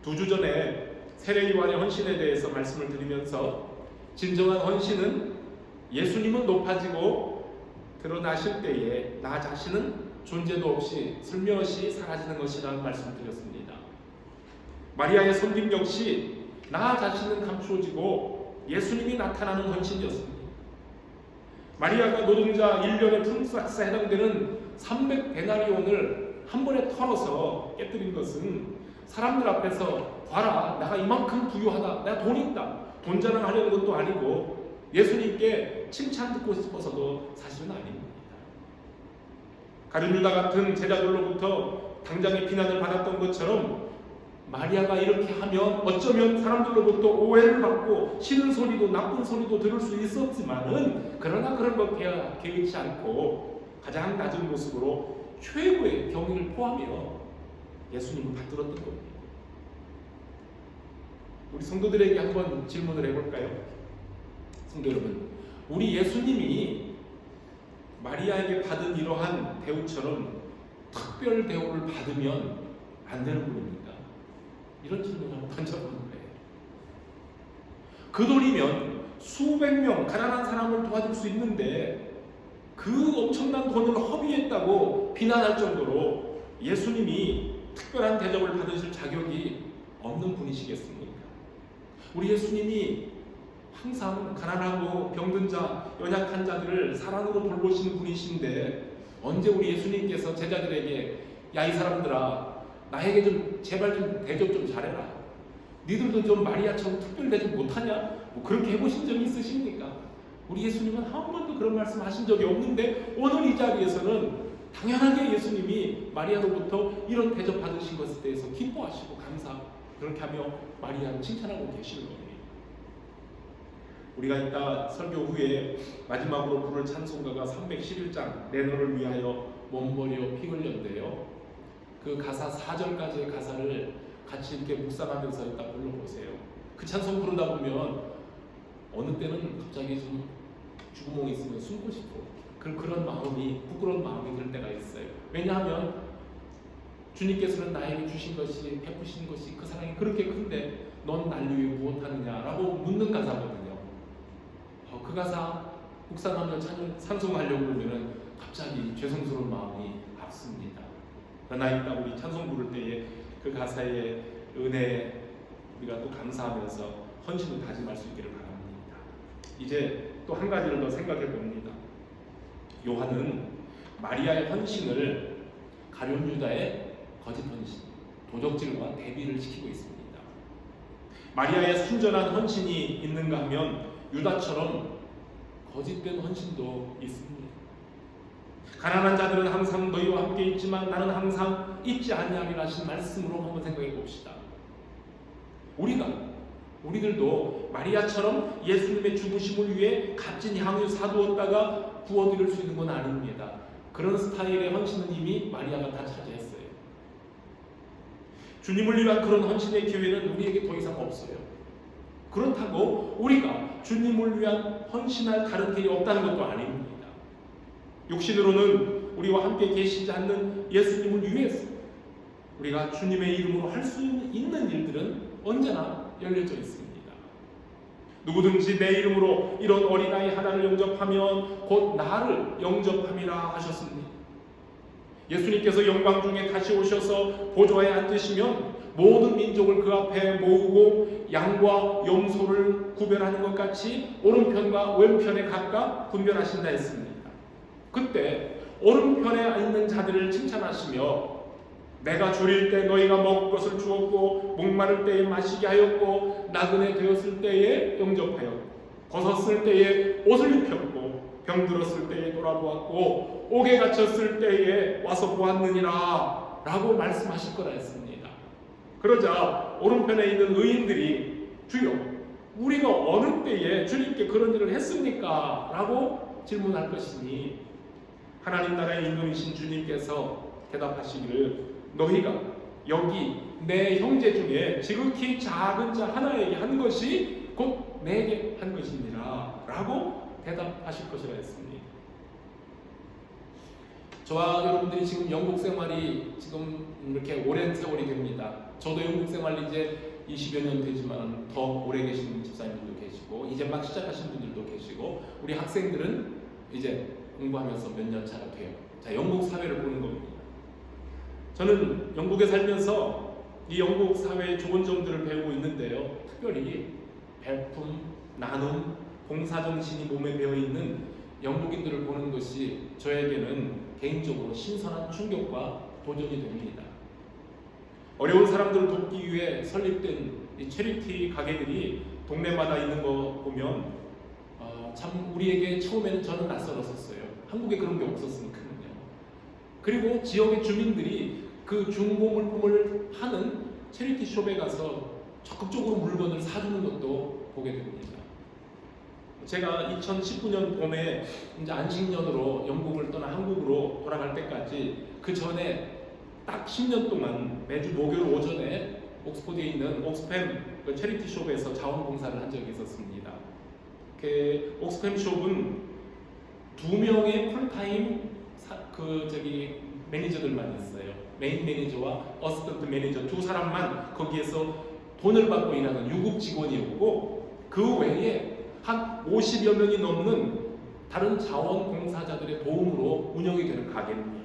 2주 전에 세례요한의 헌신에 대해서 말씀을 드리면서 진정한 헌신은 예수님은 높아지고 드러나실 때에 나 자신은 존재도 없이 슬며시 사라지는 것이라는 말씀을 드렸습니다. 마리아의 섬김 역시 나 자신은 감추어지고 예수님이 나타나는 헌신이었습니다. 마리아가 노동자 1년의 품삯에 해당되는 300데나리온을 한 번에 털어서 깨뜨린 것은 사람들 앞에서 봐라, 내가 이만큼 부유하다, 내가 돈 있다, 돈 자랑하려는 것도 아니고 예수님께 칭찬 듣고 싶어서도 사실은 아닙니다. 가룟 유다 같은 제자들로부터 당장의 비난을 받았던 것처럼 마리아가 이렇게 하면 어쩌면 사람들로부터 오해를 받고 싫은 소리도 나쁜 소리도 들을 수 있었지만은, 그러나 그런 것 개의치 않고 가장 낮은 모습으로 최고의 경의를 포하며 예수님을 받들었던 겁니다. 우리 성도들에게 한번 질문을 해볼까요? 성도 여러분, 우리 예수님이 마리아에게 받은 이러한 대우처럼 특별 대우를 받으면 안 되는 분입니까? 이런 질문을 한번 던져보는 거예요. 그 돈이면 수백 명 가난한 사람을 도와줄 수 있는데 그 엄청난 돈을 허비했다고 비난할 정도로 예수님이 특별한 대접을 받으실 자격이 없는 분이시겠습니까? 우리 예수님이 항상 가난하고 병든 자, 연약한 자들을 사랑으로 돌보시는 분이신데 언제 우리 예수님께서 제자들에게 야, 이 사람들아, 나에게 좀 제발 좀 대접 좀 잘해라, 니들도 좀 마리아처럼 특별 대접 못하냐? 뭐 그렇게 해보신 적이 있으십니까? 우리 예수님은 한 번도 그런 말씀 하신 적이 없는데 오늘 이 자리에서는 당연하게 예수님이 마리아로부터 이런 대접 받으신 것에 대해서 기뻐하시고 그렇게 하며 마리아를 칭찬하고 계시는 겁니다. 우리가 이따 설교 후에 마지막으로 부를 찬송가가 311장 내 너를 위하여 몸버려 피 흘렸는데요. 그 가사 4절까지의 가사를 같이 이렇게 묵상하면서 이따 불러보세요. 그 찬송 부르다 보면 어느 때는 갑자기 좀 주구멍이 있으면 숨고 싶고 그런 마음이 부끄러운 마음이 들 때가 있어요. 왜냐하면 주님께서는 나에게 주신 것이 베푸신 것이 그 사랑이 그렇게 큰데 넌 날 위해 무엇하느냐라고 묻는 가사거든요. 그 가사 묵상하며 찬송하려고 그러면 갑자기 죄송스러운 마음이 앞섭니다. 그러나 이따 우리 찬송 부를 때에 그 가사의 은혜에 우리가 또 감사하면서 헌신을 다짐할 수 있기를 바랍니다. 이제 또 한 가지를 더 생각해 봅니다. 요한은 마리아의 헌신을 가룟 유다의 거짓 헌신, 도적질과 대비를 시키고 있습니다. 마리아의 순전한 헌신이 있는가 하면 유다처럼 거짓된 헌신도 있습니다. 가난한 자들은 항상 너희와 함께 있지만 나는 항상 있지 아니하리라 하신 말씀으로 한번 생각해 봅시다. 우리들도 마리아처럼 예수님의 죽으심을 위해 값진 향유 사두었다가 부어드릴 수 있는 건 아닙니다. 그런 스타일의 헌신은 이미 마리아가 다 차지했어요. 주님을 위한 그런 헌신의 기회는 우리에게 더 이상 없어요. 그렇다고 우리가 주님을 위한 헌신할 다른 길이 없다는 것도 아닙니다. 육신으로는 우리와 함께 계시지 않는 예수님을 위해서 우리가 주님의 이름으로 할 수 있는 일들은 언제나 열려져 있습니다. 누구든지 내 이름으로 이런 어린아이 하나를 영접하면 곧 나를 영접함이라 하셨습니다. 예수님께서 영광 중에 다시 오셔서 보좌에 앉으시면 모든 민족을 그 앞에 모으고 양과 염소를 구별하는 것 같이 오른편과 왼편에 각각 분별하신다 했습니다. 그때 오른편에 있는 자들을 칭찬하시며 내가 줄일 때 너희가 먹을 것을 주었고 목마를 때에 마시게 하였고 나그네 되었을 때에 영접하였고 벗었을 때에 옷을 입혔고 병들었을 때에 돌아보았고 옥에 갇혔을 때에 와서 보았느니라 라고 말씀하실 거라 했습니다. 그러자 오른편에 있는 의인들이 주여 우리가 어느 때에 주님께 그런 일을 했습니까? 라고 질문할 것이니 하나님 나라의 인도이신 주님께서 대답하시기를 너희가 여기 내 형제 중에 지극히 작은 자 하나에게 한 것이 곧 내게 한 것이니라 라고 대답하실 것이라 했습니다. 저와 여러분들이 지금 영국 생활이 지금 이렇게 오랜 세월이 됩니다. 저도 영국 생활 이제 20여 년 되지만 더 오래 계신 집사님들도 계시고 이제 막 시작하신 분들도 계시고 우리 학생들은 이제 공부하면서 몇 년 차가 돼요. 자, 영국 사회를 보는 겁니다. 저는 영국에 살면서 이 영국 사회의 좋은 점들을 배우고 있는데요. 특별히 배품, 나눔, 봉사정신이 몸에 배어있는 영국인들을 보는 것이 저에게는 개인적으로 신선한 충격과 도전이 됩니다. 어려운 사람들을 돕기 위해 설립된 이 체리티 가게들이 동네마다 있는 거 보면 참 우리에게 처음에는 저는 낯설었었어요. 한국에 그런 게 없었으니까요. 그리고 지역의 주민들이 그 중고물품을 파는 체리티 숍에 가서 적극적으로 물건을 사주는 것도 보게 됩니다. 제가 2019년 봄에 이제 안식년으로 영국을 떠나 한국으로 돌아갈 때까지 그 전에 딱 10년 동안 매주 목요일 오전에 옥스포드에 있는 옥스팸 그 체리티 숍에서 자원봉사를 한 적이 있었습니다. 그 옥스팸 숍은 2명의 풀타임 매니저들만 있어요. 메인 매니저와 어시스턴트 매니저 두 사람만 거기에서 돈을 받고 일하는 유급 직원이었고 그 외에 한 50여 명이 넘는 다른 자원봉사자들의 도움으로 운영이 되는 가게입니다.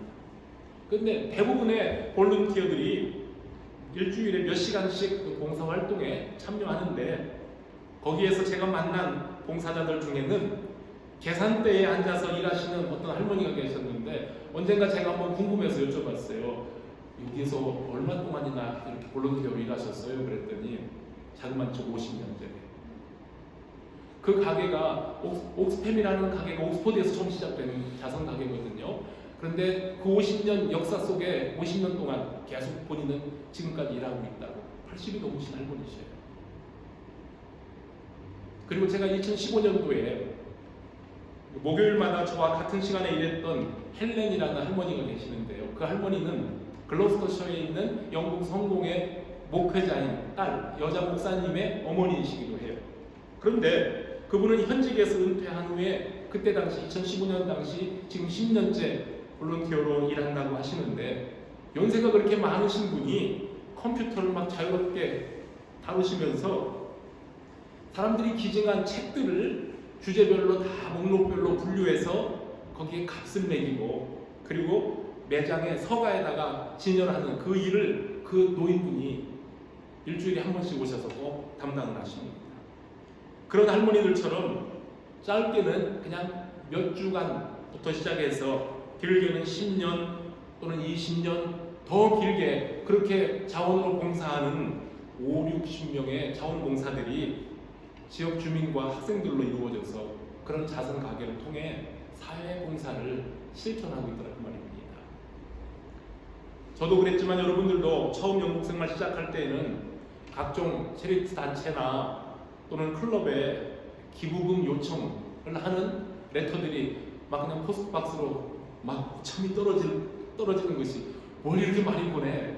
근데 대부분의 볼런티어들이 일주일에 몇 시간씩 그 봉사활동에 참여하는데 거기에서 제가 만난 봉사자들 중에는 계산대에 앉아서 일하시는 어떤 할머니가 계셨는데 언젠가 제가 한번 궁금해서 여쭤봤어요. 여기에서 얼마 동안이나 이렇게 볼런티어로 일하셨어요? 그랬더니 자그마치 50년 전에. 그 가게가 옥스팸이라는 가게가 옥스포드에서 처음 시작된 자선 가게거든요. 그런데 그 50년 역사 속에 50년 동안 계속 본인은 지금까지 일하고 있다고. 80이 넘으신 할머니셔요. 그리고 제가 2015년도에 목요일마다 저와 같은 시간에 일했던 헬렌이라는 할머니가 계시는데요. 그 할머니는 글로스터셔에 있는 영국 성공의 목회자인 딸, 여자 목사님의 어머니이시기도 해요. 그런데 그분은 현직에서 은퇴한 후에 그때 당시 2015년 당시 지금 10년째 볼런티어로 일한다고 하시는데, 연세가 그렇게 많으신 분이 컴퓨터를 막 자유롭게 다루시면서 사람들이 기증한 책들을 주제별로 다 목록별로 분류해서 거기에 값을 매기고, 그리고 매장에 서가에다가 진열하는 그 일을 그 노인분이 일주일에 한 번씩 오셔서 꼭 담당을 하십니다. 그런 할머니들처럼 짧게는 그냥 몇 주간부터 시작해서 길게는 10년 또는 20년, 더 길게 그렇게 자원으로 봉사하는 5, 60명의 자원봉사들이 지역 주민과 학생들로 이루어져서 그런 자선 가게를 통해 사회봉사를 실천하고 있더라는 말입니다. 저도 그랬지만 여러분들도 처음 영국 생활 시작할 때에는 각종 체리티 단체나 또는 클럽에 기부금 요청을 하는 레터들이 막 그냥 포스트박스로 막 참이 떨어지는 것이 뭘 이렇게 많이 보내,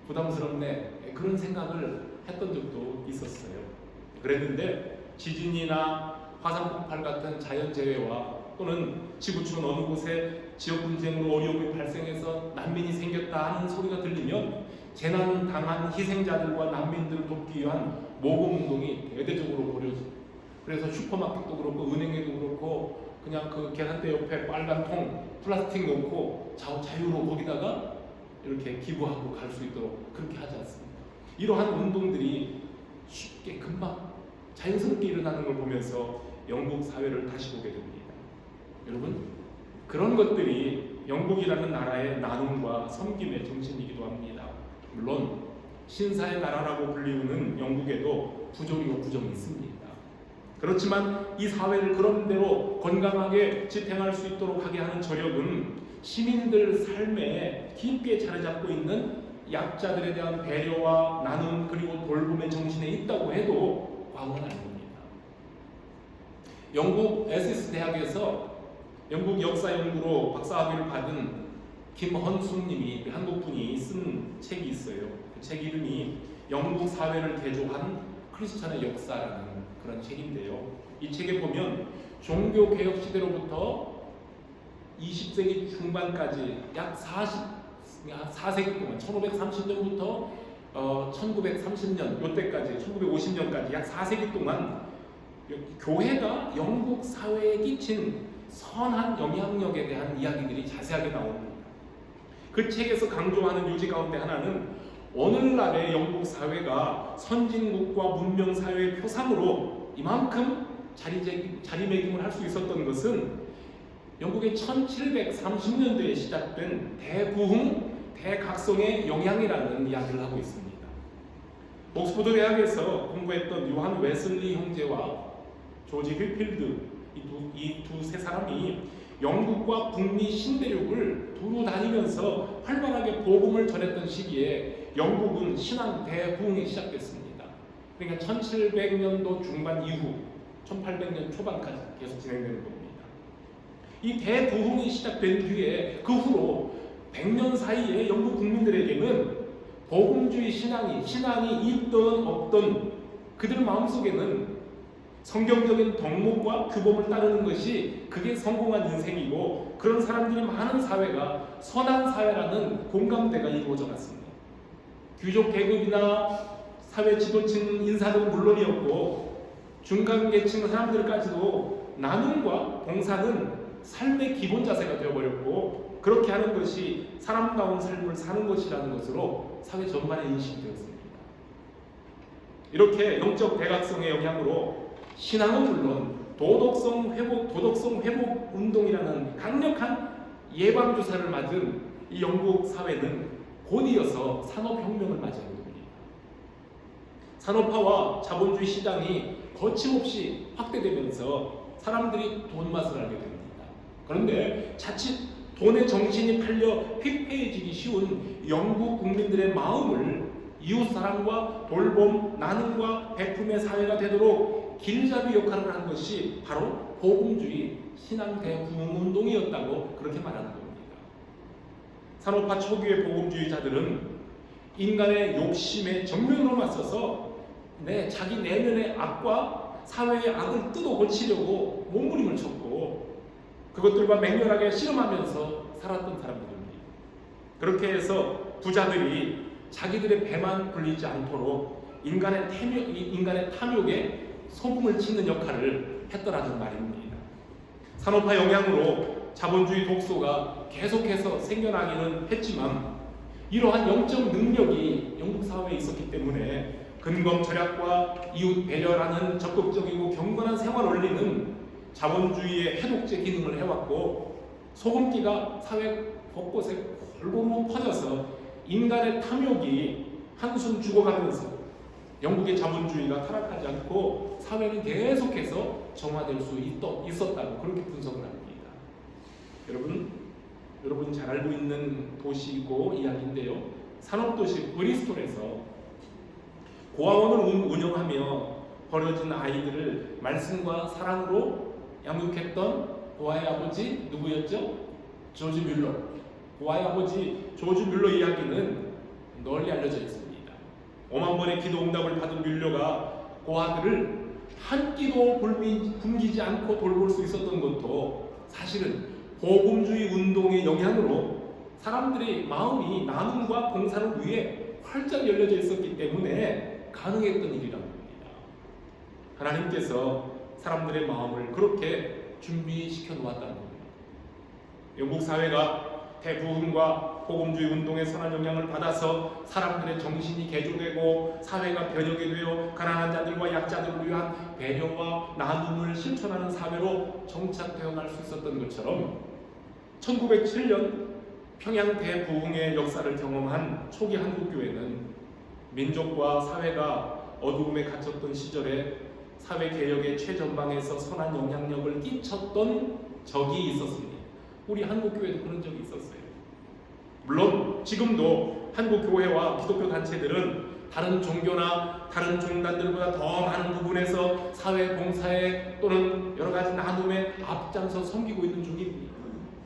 부담스럽네, 그런 생각을 했던 적도 있었어요. 그랬는데 지진이나 화산 폭발 같은 자연재해와 또는 지구촌 어느 곳에 지역 분쟁으로 어려움이 발생해서 난민이 생겼다 하는 소리가 들리면 재난 당한 희생자들과 난민들을 돕기 위한 모금 운동이 대대적으로 벌어져요. 그래서 슈퍼마켓도 그렇고 은행에도 그렇고 그냥 그 계산대 옆에 빨간 통 플라스틱 놓고 자유로 거기다가 이렇게 기부하고 갈 수 있도록 그렇게 하지 않습니까? 이러한 운동들이 쉽게 금방 자연스럽게 일어나는 걸 보면서 영국 사회를 다시 보게 됩니다. 여러분, 그런 것들이 영국이라는 나라의 나눔과 섬김의 정신이기도 합니다. 물론 신사의 나라라고 불리우는 영국에도 부조리와 부정이 있습니다. 그렇지만 이 사회를 그런대로 건강하게 지탱할 수 있도록 하게 하는 저력은 시민들 삶에 깊게 자리 잡고 있는 약자들에 대한 배려와 나눔 그리고 돌봄의 정신에 있다고 해도 과언은 아닙니다. 영국 에세스 대학에서 영국 역사 연구로 박사학위를 받은 김헌숙님이 한국분이 쓴 책이 있어요. 그 책 이름이 영국 사회를 개조한 크리스천의 역사라는 그런 책인데요. 이 책에 보면 종교 개혁 시대로부터 20세기 중반까지 약 4세기 동안 1530년부터 1930년 이때까지 1950년까지 약 4세기 동안 교회가 영국 사회에 끼친 선한 영향력에 대한 이야기들이 자세하게 나옵니다. 그 책에서 강조하는 요지 가운데 하나는 오늘날의 영국 사회가 선진국과 문명 사회의 표상으로 이만큼 자리매김을 할 수 있었던 것은 영국의 1730년대에 시작된 대부흥, 대각성의 영향이라는 이야기를 하고 있습니다. 옥스퍼드 대학에서 공부했던 요한 웨슬리 형제와 조지 휘필드 이 두세 사람이 영국과 북미 신대륙을 두루 다니면서 활발하게 복음을 전했던 시기에 영국은 신앙 대부흥이 시작됐습니다. 그러니까 1700년도 중반 이후 1800년 초반까지 계속 진행되는 겁니다. 이 대부흥이 시작된 뒤에 그 후로 100년 사이에 영국 국민들에게는 복음주의 신앙이 있던 없던 그들 마음속에는 성경적인 덕목과 규범을 따르는 것이 그게 성공한 인생이고 그런 사람들이 많은 사회가 선한 사회라는 공감대가 이루어져 갔습니다. 귀족 계급이나 사회 지도층 인사는 물론이었고 중간계층 사람들까지도 나눔과 봉사는 삶의 기본 자세가 되어버렸고 그렇게 하는 것이 사람다운 삶을 사는 것이라는 것으로 사회 전반에 인식이 되었습니다. 이렇게 영적 대각성의 영향으로 신앙은 물론 도덕성 회복 운동이라는 강력한 예방주사를 맞은 이 영국 사회는 곧이어서 산업혁명을 맞이하게 됩니다. 산업화와 자본주의 시장이 거침없이 확대되면서 사람들이 돈 맛을 알게 됩니다. 그런데 자칫 돈의 정신이 팔려 피폐해지기 쉬운 영국 국민들의 마음을 이웃사랑과 돌봄, 나눔과 베품의 사회가 되도록 길잡이 역할을 한 것이 바로 복음주의 신앙 대부흥운동이었다고 그렇게 말하는 겁니다. 산업화 초기의 복음주의자들은 인간의 욕심에 정면으로 맞서서 자기 내면의 악과 사회의 악을 뜯어 고치려고 몸부림을 쳤고 그것들과 맹렬하게 씨름하면서 살았던 사람들입니다. 그렇게 해서 부자들이 자기들의 배만 불리지 않도록 인간의 탐욕에 소금을 치는 역할을 했더라는 말입니다. 산업화 영향으로 자본주의 독소가 계속해서 생겨나기는 했지만 이러한 영적 능력이 영국 사회에 있었기 때문에 근검 절약과 이웃 배려라는 적극적이고 경건한 생활 원리는 자본주의의 해독제 기능을 해왔고 소금기가 사회 곳곳에 골고루 퍼져서 인간의 탐욕이 한숨 죽어가면서 영국의 자본주의가 타락하지 않고 사회는 계속해서 정화될 수 있었다고 그렇게 분석을 합니다. 여러분 잘 알고 있는 도시이고 이야기인데요. 산업도시 브리스톨에서 고아원을 운영하며 버려진 아이들을 말씀과 사랑으로 양육했던 고아의 아버지 누구였죠? 조지 뮬러. 고아의 아버지 조지 뮬러 이야기는 널리 알려져 있습니다. 5만 번의 기도 응답을 받은 뮬러가 고아들을 한 끼도 굶기지 않고 돌볼 수 있었던 것도 사실은 복음주의 운동의 영향으로 사람들의 마음이 나눔과 봉사를 위해 활짝 열려져 있었기 때문에 가능했던 일이라고 합니다. 하나님께서 사람들의 마음을 그렇게 준비시켜 놓았다는 겁니다. 영국 사회가 대부흥과 복음주의 운동의 선한 영향을 받아서 사람들의 정신이 개조되고 사회가 변혁이 되어 가난한 자들과 약자들을 위한 배려와 나눔을 실천하는 사회로 정착되어 갈 수 있었던 것처럼 1907년 평양 대부흥의 역사를 경험한 초기 한국교회는 민족과 사회가 어두움에 갇혔던 시절에 사회개혁의 최전방에서 선한 영향력을 끼쳤던 적이 있었습니다. 우리 한국교회도 그런 적이 있었어요. 물론 지금도 한국교회와 기독교 단체들은 다른 종교나 다른 종단들보다 더 많은 부분에서 사회 봉사에 또는 여러 가지 나눔에 앞장서 섬기고 있는 중입니다.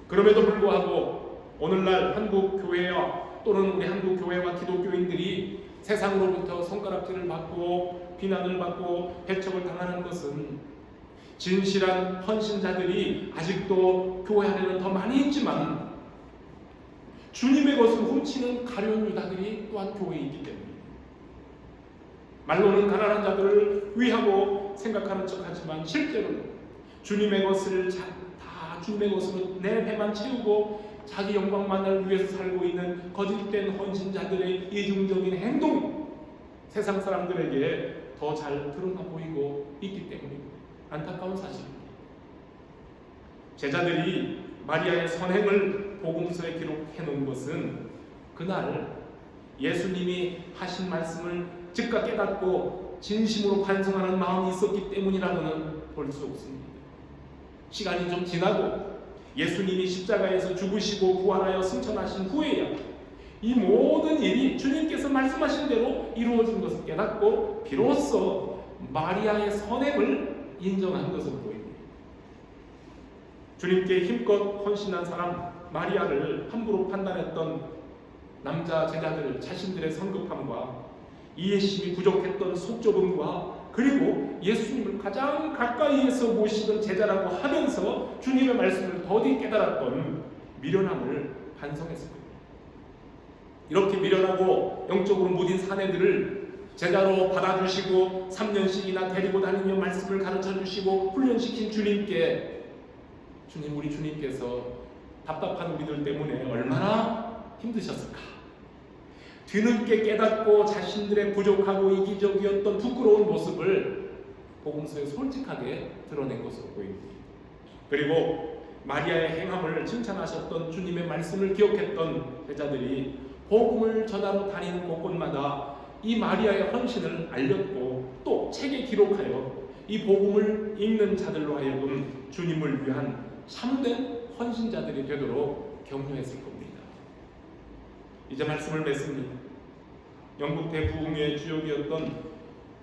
그럼에도 불구하고 오늘날 한국교회와 또는 우리 한국교회와 기독교인들이 세상으로부터 손가락질을 받고 비난을 받고 배척을 당하는 것은 진실한 헌신자들이 아직도 교회 안에는 더 많이 있지만 주님의 것을 훔치는 가룟 유다들이 또한 교회에 있기 때문입니다. 말로는 가난한 자들을 위하고 생각하는 척하지만 실제로는 주님의 것을 다 주님의 것으로 내 배만 채우고 자기 영광만을 위해서 살고 있는 거짓된 헌신자들의 이중적인 행동이 세상 사람들에게 더 잘 드러나 보이고 있기 때문입니다. 안타까운 사실입니다. 제자들이 마리아의 선행을 복음서에 기록해 놓은 것은 그날 예수님이 하신 말씀을 즉각 깨닫고 진심으로 반성하는 마음이 있었기 때문이라고는 볼 수 없습니다. 시간이 좀 지나고 예수님이 십자가에서 죽으시고 부활하여 승천하신 후에야 이 모든 일이 주님께서 말씀하신 대로 이루어진 것을 깨닫고 비로소 마리아의 선행을 인정한 것으로 보입니다. 주님께 힘껏 헌신한 사람 마리아를 함부로 판단했던 남자 제자들 자신들의 성급함과 이해심이 부족했던 속좁음과 그리고 예수님을 가장 가까이에서 모시던 제자라고 하면서 주님의 말씀을 더디 깨달았던 미련함을 반성했을 겁니다. 이렇게 미련하고 영적으로 무딘 사내들을 제자로 받아주시고 3년씩이나 데리고 다니며 말씀을 가르쳐주시고 훈련시킨 주님께 우리 주님께서 답답한 우리들 때문에 얼마나 힘드셨을까? 뒤늦게 깨닫고 자신들의 부족하고 이기적이었던 부끄러운 모습을 복음서에 솔직하게 드러낸 것으로 보입니다. 그리고 마리아의 행함을 칭찬하셨던 주님의 말씀을 기억했던 제자들이 복음을 전하러 다니는 곳곳마다 이 마리아의 헌신을 알렸고 또 책에 기록하여 이 복음을 읽는 자들로 하여금 주님을 위한 참된 헌신자들이 되도록 격려했을 겁니다. 이제 말씀을 맺습니다. 영국 대부흥의 주역이었던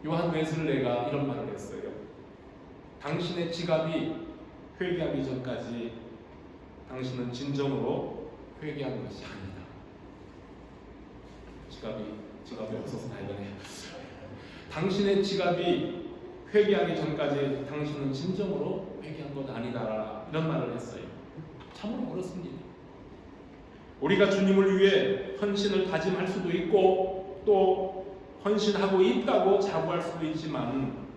요한 웨슬레가 이런 말을 했어요. 당신의 지갑이 회개하기 전까지 당신은 진정으로 회개한 것이 아니다. 지갑이 없어서 다행이네요. 당신의 지갑이 회개하기 전까지 당신은 진정으로 회개한 것 아니다. 이런 말을 했어요. 참으로 그렇습니다. 우리가 주님을 위해 헌신을 다짐할 수도 있고 또 헌신하고 있다고 자부할 수도 있지만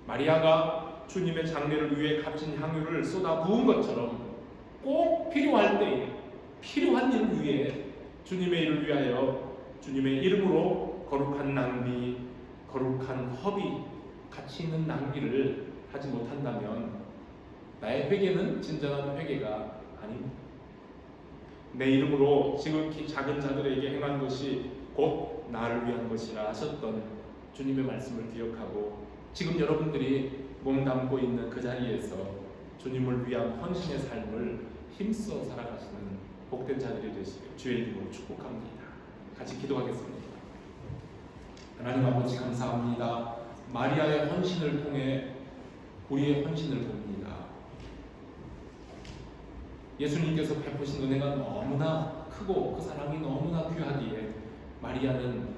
마리아가 주님의 장례를 위해 값진 향유를 쏟아 부은 것처럼 꼭 필요할 때에 필요한 일을 위해 주님의 일을 위하여 주님의 이름으로 거룩한 낭비, 거룩한 허비, 가치 있는 낭비를 하지 못한다면 나의 회개는 진정한 회개가 아닙니다. 내 이름으로 지극히 작은 자들에게 행한 것이 곧 나를 위한 것이라 하셨던 주님의 말씀을 기억하고 지금 여러분들이 몸담고 있는 그 자리에서 주님을 위한 헌신의 삶을 힘써 살아가시는 복된 자들이 되시길 주의 이름으로 축복합니다. 같이 기도하겠습니다. 하나님 아버지 감사합니다. 마리아의 헌신을 통해 우리의 헌신을 봅니다. 예수님께서 베푸신 은혜가 너무나 크고 그 사랑이 너무나 귀하기에 마리아는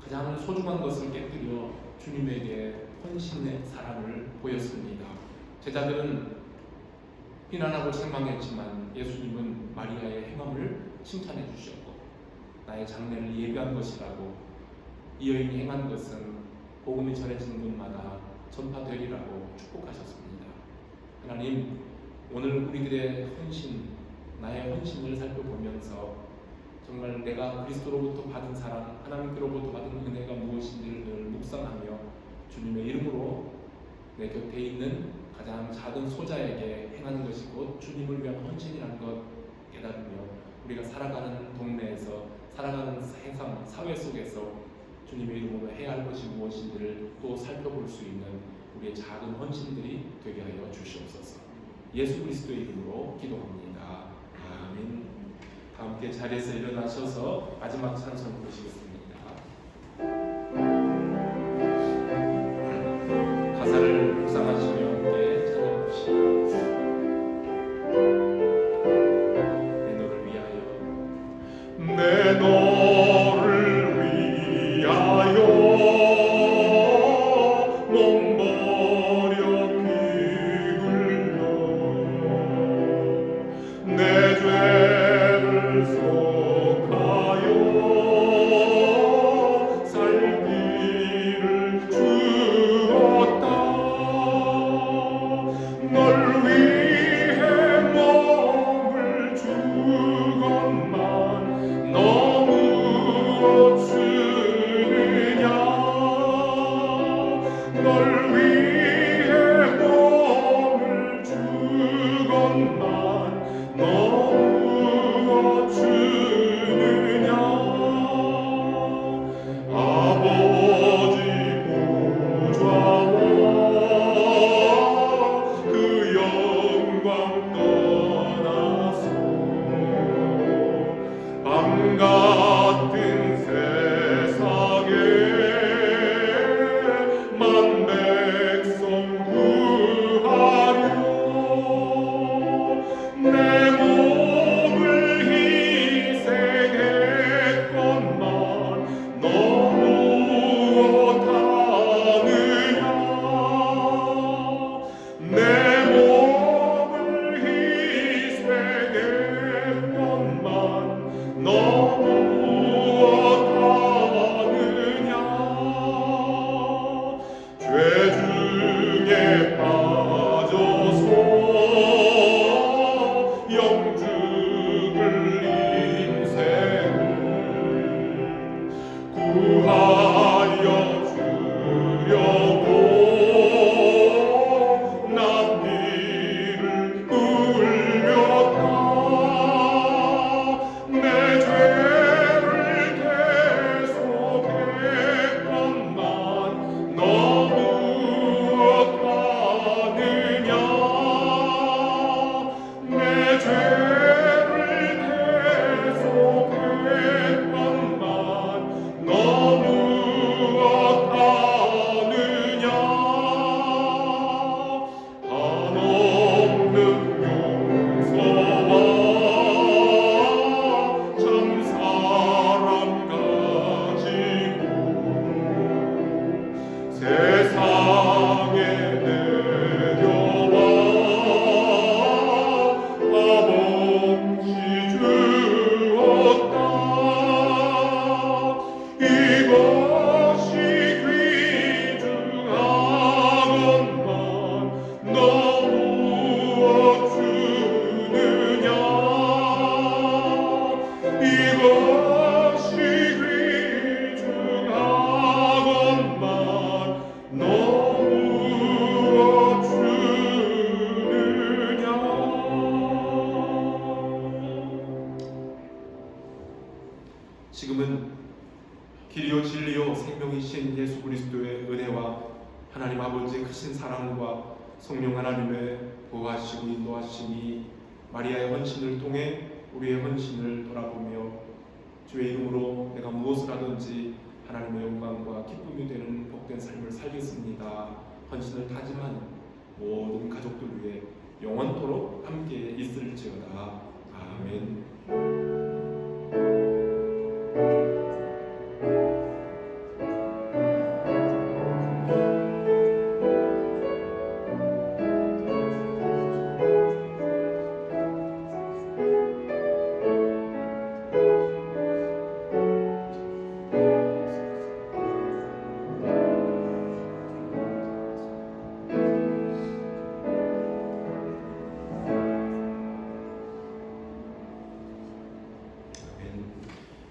가장 소중한 것을 깨뜨려 주님에게 헌신의 사랑을 보였습니다. 제자들은 비난하고 책망했지만 예수님은 마리아의 행함을 칭찬해 주셨고 나의 장례를 예비한 것이라고 이 여인이 행한 것은 복음이 전해지는 곳마다 전파되리라고 축복하셨습니다. 하나님, 오늘 우리들의 헌신, 나의 헌신을 살펴보면서 정말 내가 그리스도로부터 받은 사랑, 하나님께로부터 받은 은혜가 무엇인지를 늘 묵상하며 주님의 이름으로 내 곁에 있는 가장 작은 소자에게 행하는 것이 곧 주님을 위한 헌신이라는 것 깨달으며 우리가 살아가는 동네에서 살아가는 세상, 사회 속에서 주님의 이름으로 해야 할 것이 무엇인지를 또 살펴볼 수 있는 우리의 작은 헌신들이 되게 하여 주시옵소서. 예수 그리스도의 이름으로 기도합니다. 아멘. 다 함께 자리에서 일어나셔서 마지막 찬송 부르시겠습니다. 가사를 묵상하시며 함께 찬양합시다. 내 너를 위하여 내 너를 위하여 몸버려 피 흘려 내 죄를 속하여 생명이신 예수 그리스도의 은혜와 하나님 아버지의 크신 사랑과 성령 하나님의 보호하시고 인도하심이 마리아의 헌신을 통해 우리의 헌신을 돌아보며 주의 이름으로 내가 무엇을 하든지 하나님의 영광과 기쁨이 되는 복된 삶을 살겠습니다. 헌신을 다짐하는 모든 가족들 위해 영원토록 함께 있을지어다. 아멘.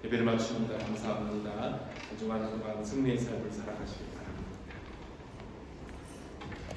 예배를 마칩니다. 감사합니다. 소중한 동안 승리의 삶을 살아가시기 바랍니다.